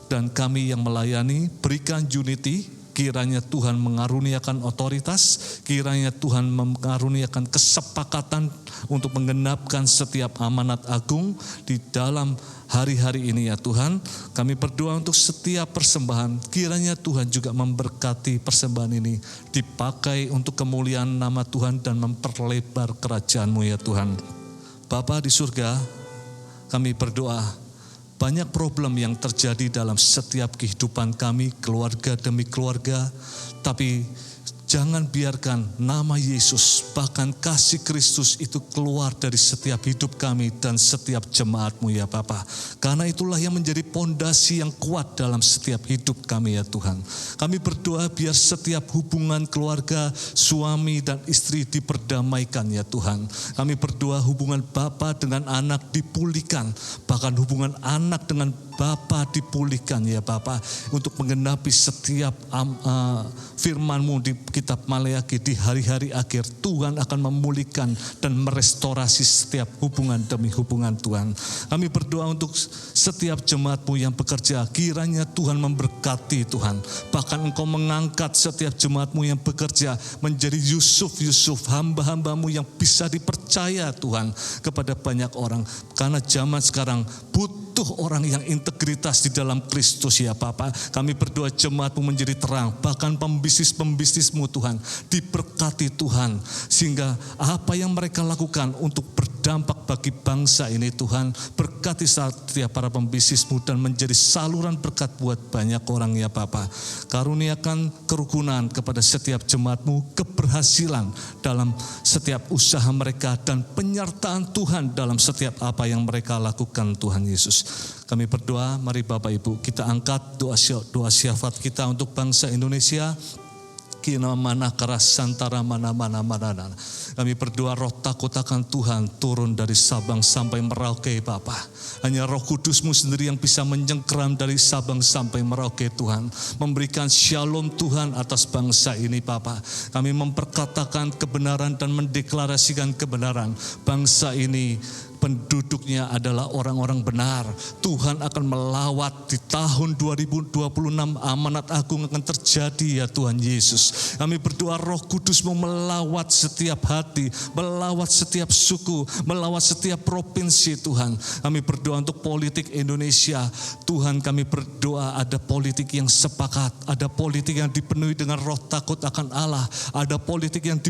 dan kami yang melayani, berikan unity. Kiranya Tuhan mengaruniakan otoritas, kiranya Tuhan mengaruniakan kesepakatan untuk menggenapkan setiap amanat agung di dalam hari-hari ini ya Tuhan. Kami berdoa untuk setiap persembahan, kiranya Tuhan juga memberkati persembahan ini, dipakai untuk kemuliaan nama Tuhan dan memperlebar kerajaan-Mu ya Tuhan. Bapa di surga, kami berdoa, banyak problem yang terjadi dalam setiap kehidupan kami, keluarga demi keluarga. Tapi jangan biarkan nama Yesus, bahkan kasih Kristus itu keluar dari setiap hidup kami dan setiap jemaat-Mu ya Bapa. Karena itulah yang menjadi pondasi yang kuat dalam setiap hidup kami ya Tuhan. Kami berdoa biar setiap hubungan keluarga, suami dan istri diperdamaikan ya Tuhan. Kami berdoa hubungan Bapa dengan anak dipulihkan, bahkan hubungan anak dengan Bapa dipulihkan ya Bapa, untuk menggenapi setiap firman-Mu di kitab Maleakhi. Di hari-hari akhir Tuhan akan memulihkan dan merestorasi setiap hubungan demi hubungan Tuhan. Kami berdoa untuk setiap jemaat-Mu yang bekerja, kiranya Tuhan memberkati Tuhan. Bahkan Engkau mengangkat setiap jemaat-Mu yang bekerja menjadi Yusuf, hamba-hamba-Mu yang bisa dipercaya Tuhan kepada banyak orang. Karena zaman sekarang butuh orang yang integritas di dalam Kristus ya Bapa. Kami berdoa jemaat-Mu menjadi terang, bahkan pembisnis-pembisnis-Mu Tuhan diberkati Tuhan, sehingga apa yang mereka lakukan untuk berdampak bagi bangsa ini Tuhan, berkati setiap para pembisnis-Mu dan menjadi saluran berkat buat banyak orang ya Bapa. Karuniakan kerukunan kepada setiap jemaat-Mu, keberhasilan dalam setiap usaha mereka dan penyertaan Tuhan dalam setiap apa yang mereka lakukan Tuhan Yesus. Kami berdoa, mari Bapak Ibu kita angkat doa syafaat kita untuk bangsa Indonesia. Kina mana keras santara mana. Kami berdoa roh takut akan Tuhan turun dari Sabang sampai Merauke Bapa. Hanya Roh Kudus-Mu sendiri yang bisa menyengkeram dari Sabang sampai Merauke Tuhan. Memberikan shalom Tuhan atas bangsa ini Bapa. Kami memperkatakan kebenaran dan mendeklarasikan kebenaran. Bangsa ini penduduknya adalah orang-orang benar. Tuhan akan melawat di tahun 2026, amanat agung akan terjadi ya Tuhan Yesus. Kami berdoa Roh Kudus-Mu melawat setiap hati, melawat setiap suku, melawat setiap provinsi Tuhan. Kami berdoa untuk politik Indonesia. Tuhan, kami berdoa ada politik yang sepakat, ada politik yang dipenuhi dengan roh takut akan Allah, ada politik yang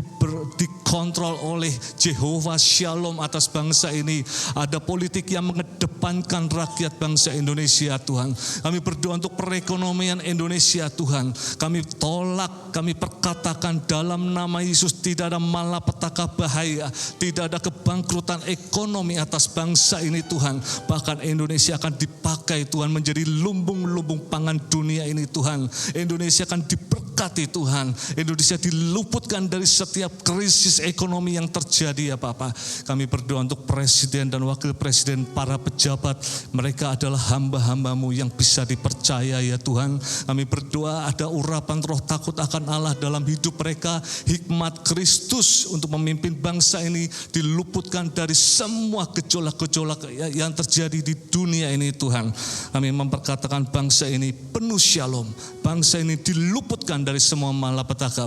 dikontrol oleh Jehovah Shalom atas bangsa ini. Ada politik yang mengedepankan rakyat bangsa Indonesia Tuhan. Kami berdoa untuk perekonomian Indonesia Tuhan. Kami tolak, kami perkatakan dalam nama Yesus tidak ada malapetaka bahaya, tidak ada kebangkrutan ekonomi atas bangsa ini Tuhan. Bahkan Indonesia akan dipakai Tuhan menjadi lumbung-lumbung pangan dunia ini Tuhan. Indonesia akan diberkati diberkati Tuhan. Indonesia diluputkan dari setiap krisis ekonomi yang terjadi ya Bapa. Kami berdoa untuk presiden dan wakil presiden, para pejabat. Mereka adalah hamba-hambamu yang bisa dipercaya ya Tuhan. Kami berdoa ada urapan roh takut akan Allah dalam hidup mereka. Hikmat Kristus untuk memimpin bangsa ini diluputkan dari semua gejolak-gejolak yang terjadi di dunia ini Tuhan. Kami memperkatakan bangsa ini penuh shalom. Bangsa ini diluputkan dari semua malapetaka.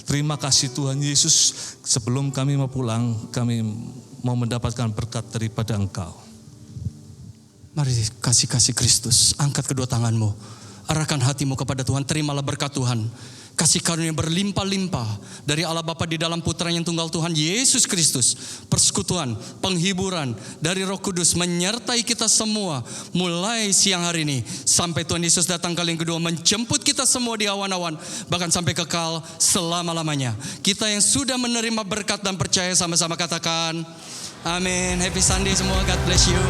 Terima kasih Tuhan Yesus. Sebelum kami mau pulang, kami mau mendapatkan berkat daripada Engkau. Mari kasih Kristus, angkat kedua tanganmu, arahkan hatimu kepada Tuhan, terimalah berkat Tuhan. Kasih karunia berlimpah-limpah dari Allah Bapa di dalam Putra yang tunggal Tuhan Yesus Kristus. Persekutuan, penghiburan dari Roh Kudus menyertai kita semua mulai siang hari ini sampai Tuhan Yesus datang kali yang kedua menjemput kita semua di awan-awan, bahkan sampai kekal selama-lamanya. Kita yang sudah menerima berkat dan percaya sama-sama katakan amin. Happy Sunday semua, God bless you.